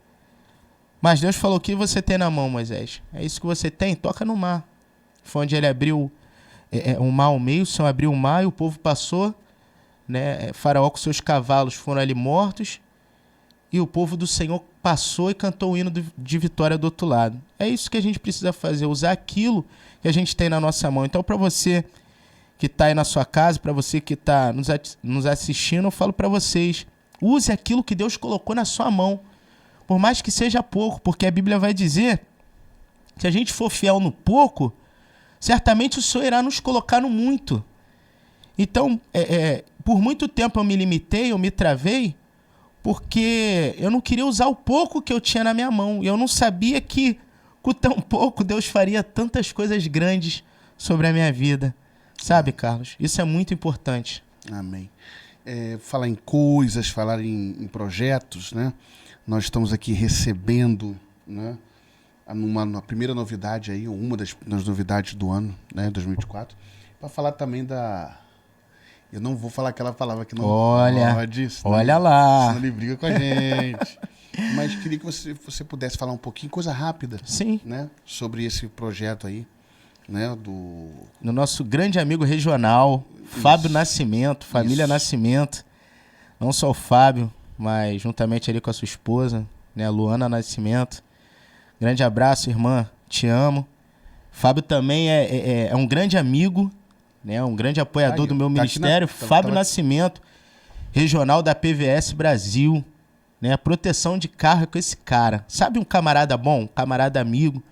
Mas Deus falou, o que você tem na mão, Moisés? É isso que você tem? Toca no mar. Foi onde ele abriu o mar ao meio, o Senhor abriu o mar e o povo passou, né? Faraó com seus cavalos foram ali mortos e o povo do Senhor passou e cantou o hino de vitória do outro lado. É isso que a gente precisa fazer, usar aquilo que a gente tem na nossa mão. Então, para você que está aí na sua casa, para você que está nos assistindo, eu falo para vocês, use aquilo que Deus colocou na sua mão, por mais que seja pouco, porque a Bíblia vai dizer que se a gente for fiel no pouco, certamente o Senhor irá nos colocar no muito. Então, por muito tempo eu me limitei, eu me travei, porque eu não queria usar o pouco que eu tinha na minha mão. E eu não sabia que com tão pouco Deus faria tantas coisas grandes sobre a minha vida. Sabe, Carlos? Isso é muito importante. Amém. Falar em coisas, falar em projetos, né? Nós estamos aqui recebendo, né, uma primeira novidade aí, uma das novidades do ano, né, 2024, para falar também da... Eu não vou falar aquela palavra que não pode. Olha lá. Senão ele briga com a gente. Mas queria que você pudesse falar um pouquinho, coisa rápida. Sim. Né, sobre esse projeto aí, né, no nosso grande amigo regional, isso. Fábio Nascimento, família isso. Nascimento. Não só o Fábio, mas juntamente ali com a sua esposa, né, Luana Nascimento. Grande abraço, irmã, te amo. Fábio também é um grande amigo, né, um grande apoiador do meu ministério. Fábio Nascimento, regional da PVS Brasil, né, proteção de carro é com esse cara. Sabe um camarada bom, um camarada amigo,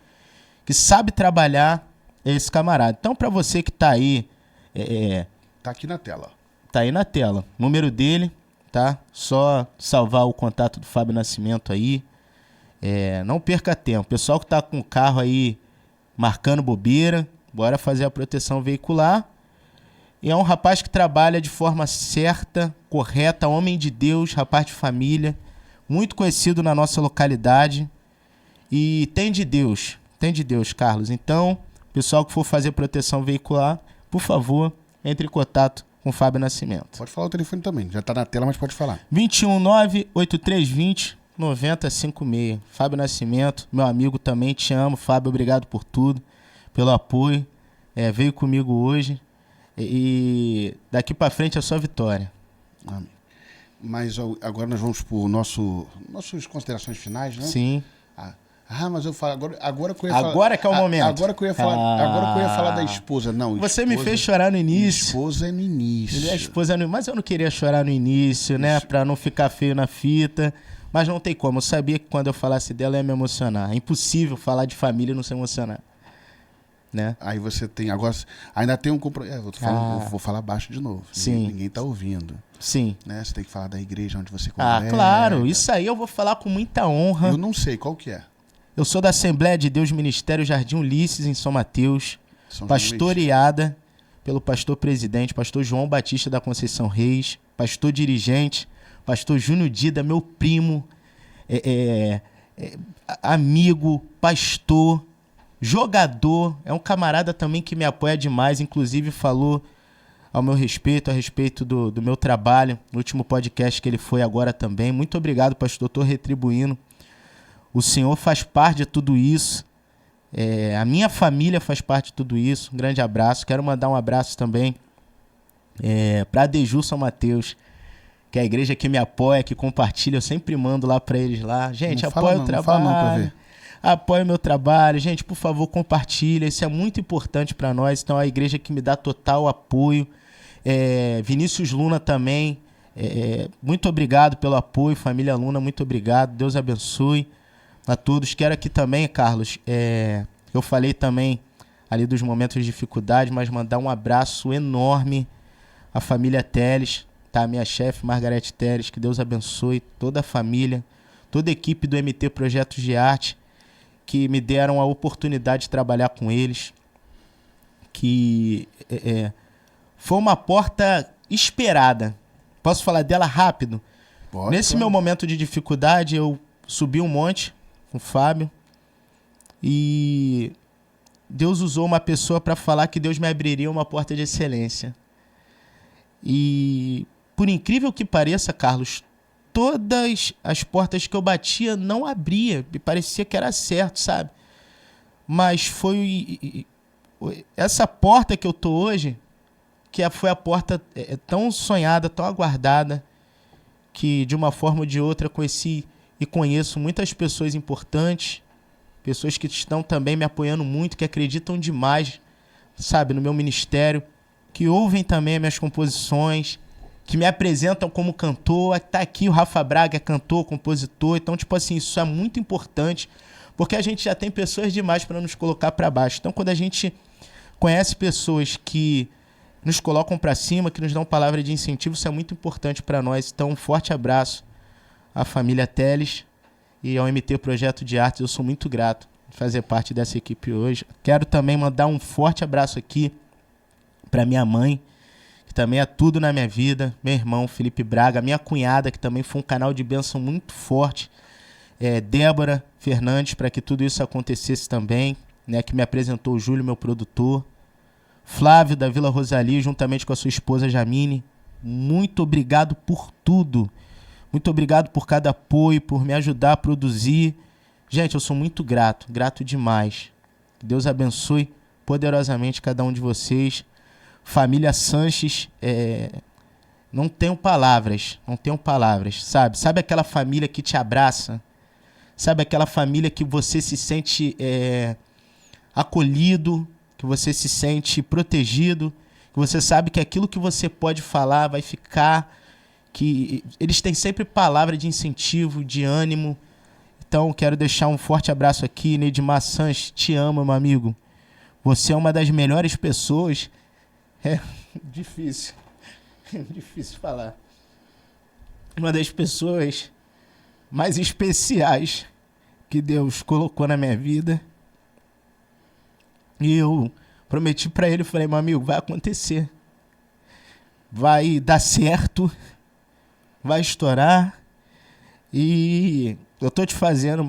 que sabe trabalhar, é esse camarada. Então, para você que tá aí... Tá aqui na tela. Tá aí na tela. O número dele, tá? Só salvar o contato do Fábio Nascimento aí. Não perca tempo. Pessoal que tá com o carro aí marcando bobeira, bora fazer a proteção veicular. E é um rapaz que trabalha de forma certa, correta, homem de Deus, rapaz de família, muito conhecido na nossa localidade. E tem de Deus, Carlos. Então, pessoal que for fazer proteção veicular, por favor, entre em contato com o Fábio Nascimento. Pode falar o telefone também, já está na tela, mas pode falar. 219-8320-9056. Fábio Nascimento, meu amigo também, te amo. Fábio, obrigado por tudo, pelo apoio. Veio comigo hoje e daqui para frente é só vitória. Amém. Mas agora nós vamos para nossas considerações finais, né? Sim. Mas eu falo agora que eu ia falar. Agora que é o momento. Agora que eu ia falar da esposa. Não, você esposa, me fez chorar no início. Esposa é no início. A esposa mas eu não queria chorar no início, né? Pra não ficar feio na fita. Mas não tem como. Eu sabia que quando eu falasse dela, eu ia me emocionar. É impossível falar de família e não se emocionar. Né? Aí você tem... Agora, ainda tem um compromisso. Eu vou falar baixo de novo. Sim. Ninguém tá ouvindo. Sim. Né? Você tem que falar da igreja onde você congrega. Claro. Isso aí eu vou falar com muita honra. Eu não sei qual que é. Eu sou da Assembleia de Deus Ministério Jardim Ulisses, em São Mateus, pastoreada pelo pastor presidente, pastor João Batista da Conceição Reis, pastor dirigente, pastor Júnior Dida, meu primo, amigo, pastor, jogador, é um camarada também que me apoia demais, inclusive falou ao meu respeito, a respeito do meu trabalho, no último podcast que ele foi agora também. Muito obrigado, pastor, estou retribuindo. O senhor faz parte de tudo isso, a minha família faz parte de tudo isso. Um grande abraço. Quero mandar um abraço também para a Deju São Mateus, que é a igreja que me apoia, que compartilha. Eu sempre mando lá para eles lá. Gente, apoia o trabalho. Apoia o meu trabalho. Gente, por favor, compartilha. Isso é muito importante para nós. Então, a igreja que me dá total apoio. Vinícius Luna também. Muito obrigado pelo apoio. Família Luna, muito obrigado. Deus abençoe a todos. Quero aqui também, Carlos, eu falei também ali dos momentos de dificuldade, mas mandar um abraço enorme à família Teles, tá? Minha chefe, Margarete Teles, que Deus abençoe toda a família, toda a equipe do MT Projetos de Arte, que me deram a oportunidade de trabalhar com eles, que foi uma porta esperada. Posso falar dela rápido? Pode, Nesse meu momento de dificuldade, eu subi um monte com o Fábio e Deus usou uma pessoa para falar que Deus me abriria uma porta de excelência. E, por incrível que pareça, Carlos, todas as portas que eu batia não abria. Me parecia que era certo, sabe? Mas foi essa porta que eu tô hoje, que foi a porta tão sonhada, tão aguardada, que de uma forma ou de outra conheci e conheço muitas pessoas importantes, pessoas que estão também me apoiando muito, que acreditam demais, sabe, no meu ministério, que ouvem também as minhas composições, que me apresentam como cantor. Tá aqui o Rafa Braga, é cantor, compositor. Então, tipo assim, isso é muito importante, porque a gente já tem pessoas demais para nos colocar para baixo. Então, quando a gente conhece pessoas que nos colocam para cima, que nos dão palavra de incentivo, isso é muito importante para nós. Então, um forte abraço à família Teles e ao MT Projeto de Artes. Eu sou muito grato de fazer parte dessa equipe hoje. Quero também mandar um forte abraço aqui para minha mãe, que também é tudo na minha vida, meu irmão Felipe Braga, minha cunhada, que também foi um canal de bênção muito forte, Débora Fernandes, para que tudo isso acontecesse também, né, que me apresentou o Júlio, meu produtor, Flávio da Vila Rosalie, juntamente com a sua esposa Jamine. Muito obrigado por tudo. Muito obrigado por cada apoio, por me ajudar a produzir. Gente, eu sou muito grato, grato demais. Que Deus abençoe poderosamente cada um de vocês. Família Sanches, não tenho palavras, sabe? Sabe aquela família que te abraça? Sabe aquela família que você se sente acolhido, que você se sente protegido, que você sabe que aquilo que você pode falar vai ficar, que eles têm sempre palavra de incentivo, de ânimo. Então, quero deixar um forte abraço aqui. Neidmar Sanches, te amo, meu amigo. Você é uma das melhores pessoas. Difícil falar. Uma das pessoas mais especiais que Deus colocou na minha vida. E eu prometi pra ele, falei, meu amigo, vai acontecer. Vai dar certo. Vai estourar. E eu tô te fazendo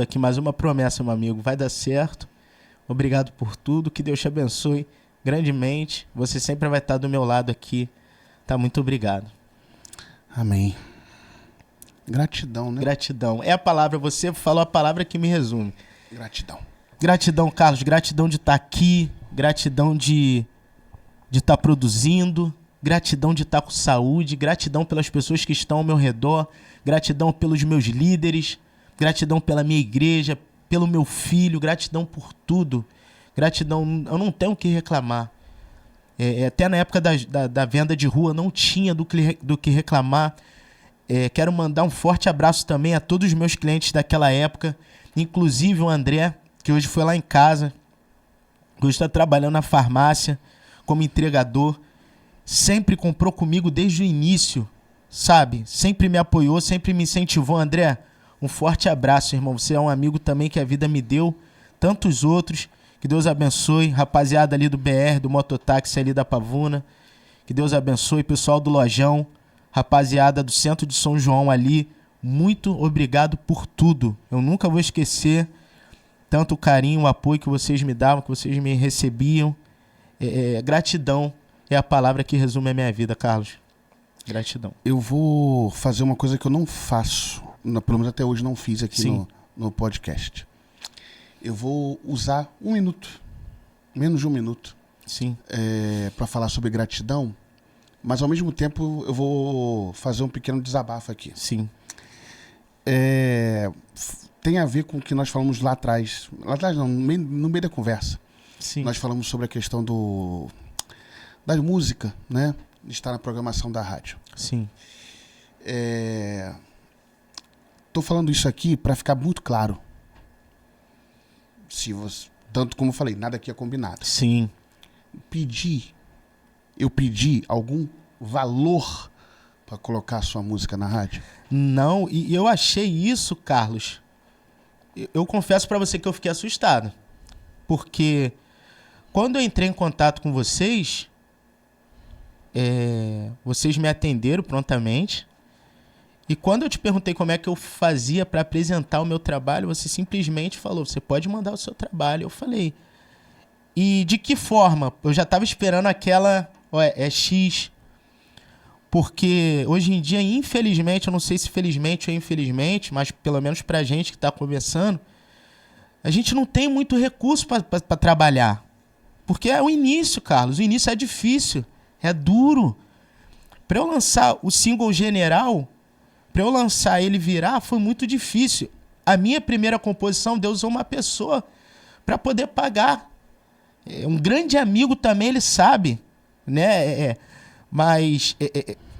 aqui mais uma promessa, meu amigo. Vai dar certo. Obrigado por tudo. Que Deus te abençoe grandemente. Você sempre vai estar do meu lado aqui. Tá? Muito obrigado. Amém. Gratidão, né? Gratidão. É a palavra, você falou a palavra que me resume. Gratidão. Gratidão, Carlos. Gratidão de estar aqui. Gratidão de estar produzindo. Gratidão de estar com saúde. Gratidão pelas pessoas que estão ao meu redor. Gratidão pelos meus líderes. Gratidão pela minha igreja, pelo meu filho. Gratidão por tudo. Gratidão, eu não tenho o que reclamar. Até na época da venda de rua não tinha do que reclamar. Quero mandar um forte abraço também a todos os meus clientes daquela época, inclusive o André, que hoje foi lá em casa, que hoje está trabalhando na farmácia como entregador. Sempre comprou comigo desde o início, sabe? Sempre me apoiou, sempre me incentivou. André, um forte abraço, irmão. Você é um amigo também que a vida me deu. Tantos outros Que Deus abençoe. Rapaziada ali do BR, do mototáxi ali da Pavuna. Que Deus abençoe. Pessoal do Lojão. Rapaziada do Centro de São João ali. Muito obrigado por tudo. Eu nunca vou esquecer tanto o carinho, o apoio que vocês me davam, que vocês me recebiam. Gratidão é a palavra que resume a minha vida, Carlos. Gratidão. Eu vou fazer uma coisa que eu não faço, pelo menos até hoje não fiz aqui no podcast. Eu vou usar 1 minuto, menos de 1 minuto, para falar sobre gratidão, mas ao mesmo tempo eu vou fazer um pequeno desabafo aqui. Sim. Tem a ver com o que nós falamos lá atrás. Lá atrás não, no meio da conversa. Sim. Nós falamos sobre a questão da música, né? De estar na programação da rádio. Sim. Tô falando isso aqui para ficar muito claro. Tanto como eu falei, nada aqui é combinado. Sim. Eu pedi algum valor para colocar a sua música na rádio? Não, e eu achei isso, Carlos. Eu confesso para você que eu fiquei assustado. Porque quando eu entrei em contato com vocês, vocês me atenderam prontamente. E quando eu te perguntei como é que eu fazia para apresentar o meu trabalho, você simplesmente falou, você pode mandar o seu trabalho. Eu falei, e de que forma? Eu já estava esperando aquela, X. Porque hoje em dia, infelizmente, eu não sei se felizmente ou infelizmente, mas pelo menos pra gente que está começando, a gente não tem muito recurso para trabalhar. Porque é o início, Carlos. O início é difícil, é duro. Para eu lançar o single General, para eu lançar ele virar, foi muito difícil. A minha primeira composição, Deus usou uma pessoa para poder pagar. Um grande amigo também, ele sabe, né? Mas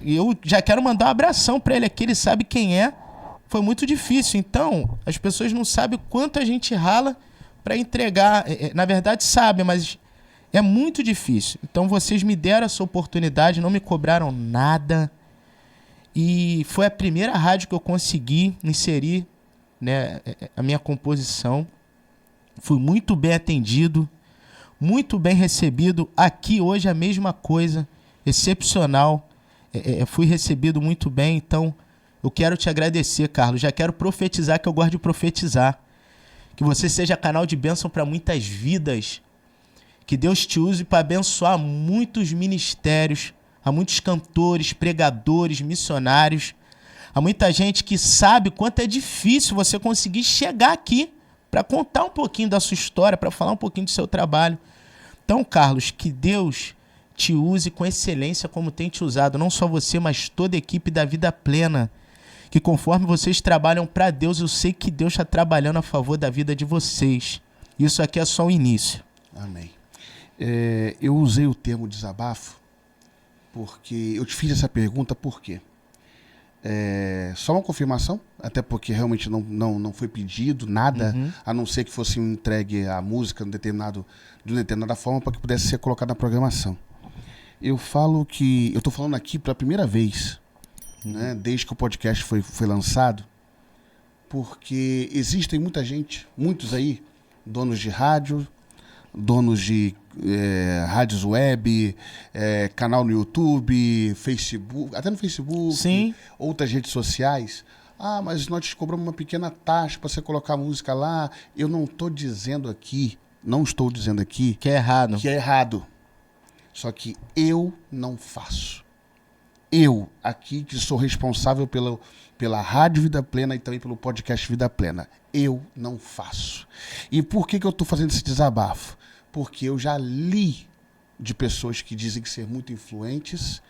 eu já quero mandar um abração para ele aqui, ele sabe quem é. Foi muito difícil. Então, as pessoas não sabem o quanto a gente rala para entregar. Na verdade, sabe, mas é muito difícil. Então, vocês me deram essa oportunidade, não me cobraram nada. E foi a primeira rádio que eu consegui inserir, né, a minha composição. Fui muito bem atendido, muito bem recebido. Aqui hoje a mesma coisa, excepcional. Fui recebido muito bem, então eu quero te agradecer, Carlos. Já quero profetizar, que eu gosto de profetizar. Que você seja canal de bênção para muitas vidas. Que Deus te use para abençoar muitos ministérios, a muitos cantores, pregadores, missionários. Há muita gente que sabe quanto é difícil você conseguir chegar aqui para contar um pouquinho da sua história, para falar um pouquinho do seu trabalho. Então, Carlos, que Deus te use com excelência como tem te usado, não só você, mas toda a equipe da Vida Plena, que conforme vocês trabalham para Deus, eu sei que Deus está trabalhando a favor da vida de vocês. Isso aqui é só o início. Amém. Eu usei o termo desabafo porque eu te fiz essa pergunta por quê? Só uma confirmação, até porque realmente não foi pedido nada, a não ser que fosse entregue a música de uma determinada forma para que pudesse ser colocada na programação. Eu falo que eu estou falando aqui pela primeira vez, né, desde que o podcast foi lançado, porque existem muitos aí, donos de rádio, donos de rádios web, canal no YouTube, Facebook, até no Facebook, sim, outras redes sociais. Ah, mas nós te cobramos uma pequena taxa para você colocar a música lá. Eu não estou dizendo aqui que é errado. Que é errado. Só que eu não faço. Eu, aqui, que sou responsável pela Rádio Vida Plena e também pelo podcast Vida Plena, eu não faço. E por que eu estou fazendo esse desabafo? Porque eu já li de pessoas que dizem que ser muito influentes,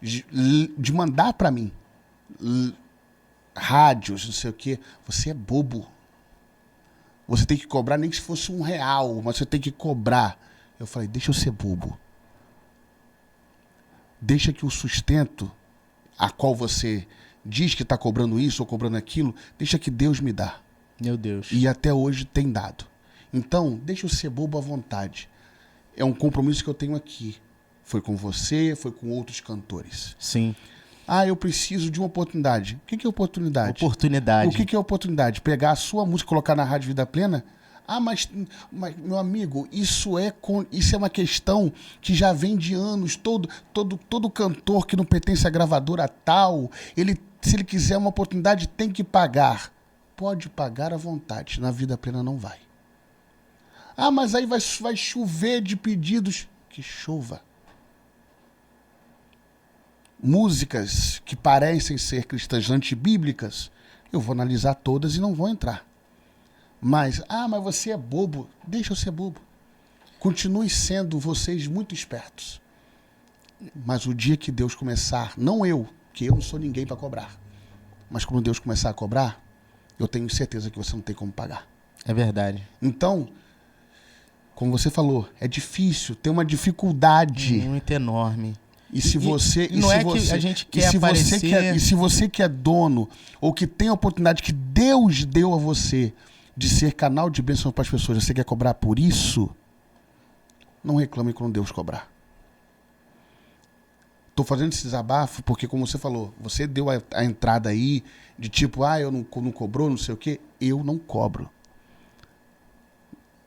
de mandar para mim rádios, não sei o quê. Você é bobo. Você tem que cobrar, nem que se fosse R$1, mas você tem que cobrar. Eu falei, deixa eu ser bobo. Deixa que o sustento a qual você diz que está cobrando isso ou cobrando aquilo, deixa que Deus me dá. Meu Deus. E até hoje tem dado. Então, deixa eu ser bobo à vontade. É um compromisso que eu tenho aqui. Foi com você, foi com outros cantores. Sim. Ah, eu preciso de uma oportunidade. O que é oportunidade? Oportunidade. O que é oportunidade? Pegar a sua música e colocar na Rádio Vida Plena? Ah, mas meu amigo, isso é uma questão que já vem de anos. Todo cantor que não pertence à gravadora tal, se ele quiser uma oportunidade, tem que pagar. Pode pagar à vontade. Na Vida Plena não vai. Ah, mas aí vai chover de pedidos. Que chova. Músicas que parecem ser cristãs antibíblicas, eu vou analisar todas e não vou entrar. Mas você é bobo. Deixa eu ser bobo. Continue sendo vocês muito espertos. Mas o dia que Deus começar, não eu, que eu não sou ninguém para cobrar, mas quando Deus começar a cobrar, eu tenho certeza que você não tem como pagar. É verdade. Então, como você falou, é difícil, tem uma dificuldade. Muito enorme. E se você... Não é que a gente quer aparecer... E se você que é dono, ou que tem a oportunidade que Deus deu a você de ser canal de bênção para as pessoas, você quer cobrar por isso, não reclame quando Deus cobrar. Estou fazendo esse desabafo porque, como você falou, você deu a entrada aí de tipo, eu não cobrou, não sei o quê. Eu não cobro.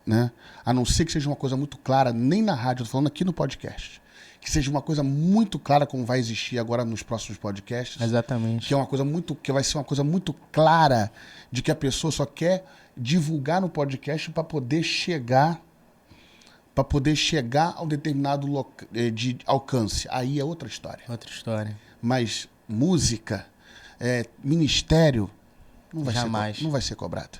Né? A não ser que seja uma coisa muito clara, nem na rádio, eu estou falando aqui no podcast. Que seja uma coisa muito clara, como vai existir agora nos próximos podcasts. Exatamente. Que vai ser uma coisa muito clara de que a pessoa só quer divulgar no podcast para poder chegar a um determinado de alcance. Aí é outra história. Outra história. Mas música, ministério, não vai ser cobrado.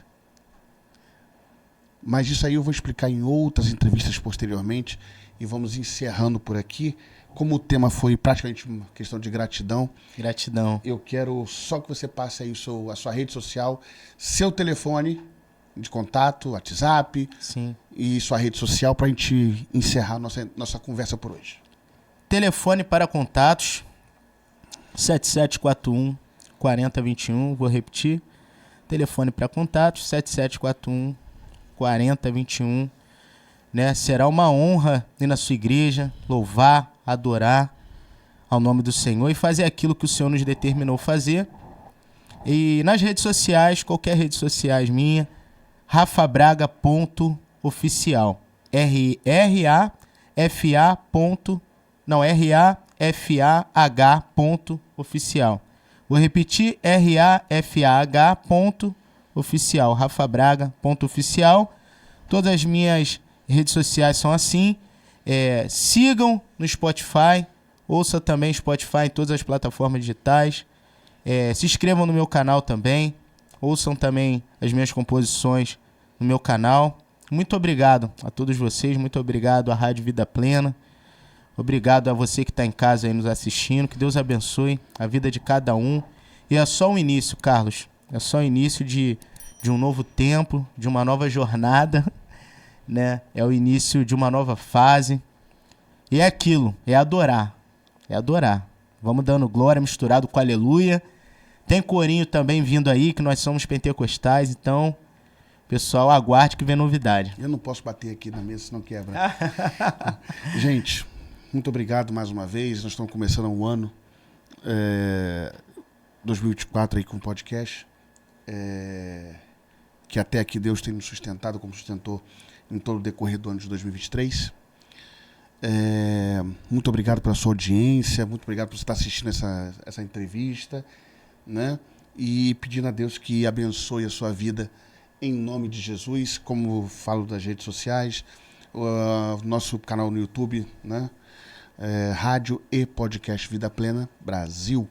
Mas isso aí eu vou explicar em outras entrevistas posteriormente e vamos encerrando por aqui. Como o tema foi praticamente uma questão de gratidão. Gratidão. Eu quero só que você passe aí a sua rede social, seu telefone de contato, WhatsApp. Sim. E sua rede social para a gente encerrar nossa conversa por hoje. Telefone para contatos 7741 4021. Vou repetir. Telefone para contatos 7741 4021. Né? Será uma honra ir na sua igreja, louvar, adorar ao nome do Senhor e fazer aquilo que o Senhor nos determinou fazer. E nas redes sociais, qualquer rede sociais minha, rafabraga.oficial. RAFAH.oficial. Vou repetir, RAFAH.oficial. rafabraga.oficial. Todas as minhas redes sociais são assim. Sigam no Spotify. Ouça também Spotify em todas as plataformas digitais. Se inscrevam no meu canal também. Ouçam também as minhas composições no meu canal. Muito obrigado a todos vocês. Muito obrigado à Rádio Vida Plena. Obrigado a você que está em casa aí nos assistindo. Que Deus abençoe a vida de cada um. E é só o início, Carlos. É só o início de um novo tempo, de uma nova jornada. Né? É o início de uma nova fase. E é aquilo, é adorar. É adorar. Vamos dando glória misturado com aleluia. Tem corinho também vindo aí, que nós somos pentecostais. Então, pessoal, aguarde que vem novidade. Eu não posso bater aqui na mesa, senão quebra. Gente, muito obrigado mais uma vez. Nós estamos começando um ano 2024 aí com o podcast. Que até aqui Deus tem nos sustentado, como sustentou em todo o decorrer do ano de 2023. Muito obrigado pela sua audiência, muito obrigado por você estar assistindo essa entrevista, né? E pedindo a Deus que abençoe a sua vida em nome de Jesus, como falo das redes sociais, nosso canal no YouTube, né? Rádio e Podcast Vida Plena Brasil.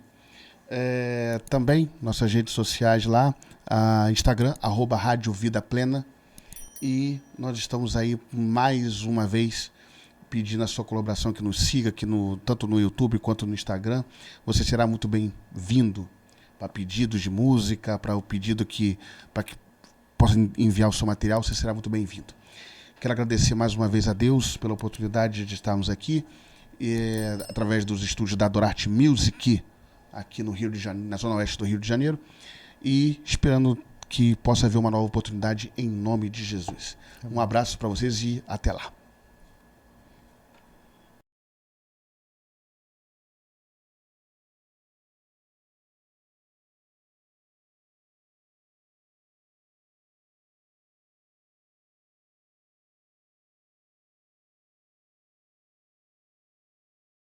Também nossas redes sociais lá, Instagram, @Rádio Vida Plena. E nós estamos aí mais uma vez pedindo a sua colaboração, que nos siga aqui tanto no YouTube quanto no Instagram. Você será muito bem-vindo para pedidos de música, para o pedido para que possa enviar o seu material, você será muito bem-vindo. Quero agradecer mais uma vez a Deus pela oportunidade de estarmos aqui, através dos estúdios da Adorarte Music, aqui no Rio de Janeiro, na zona oeste do Rio de Janeiro, e esperando que possa haver uma nova oportunidade em nome de Jesus. Um abraço para vocês e até lá.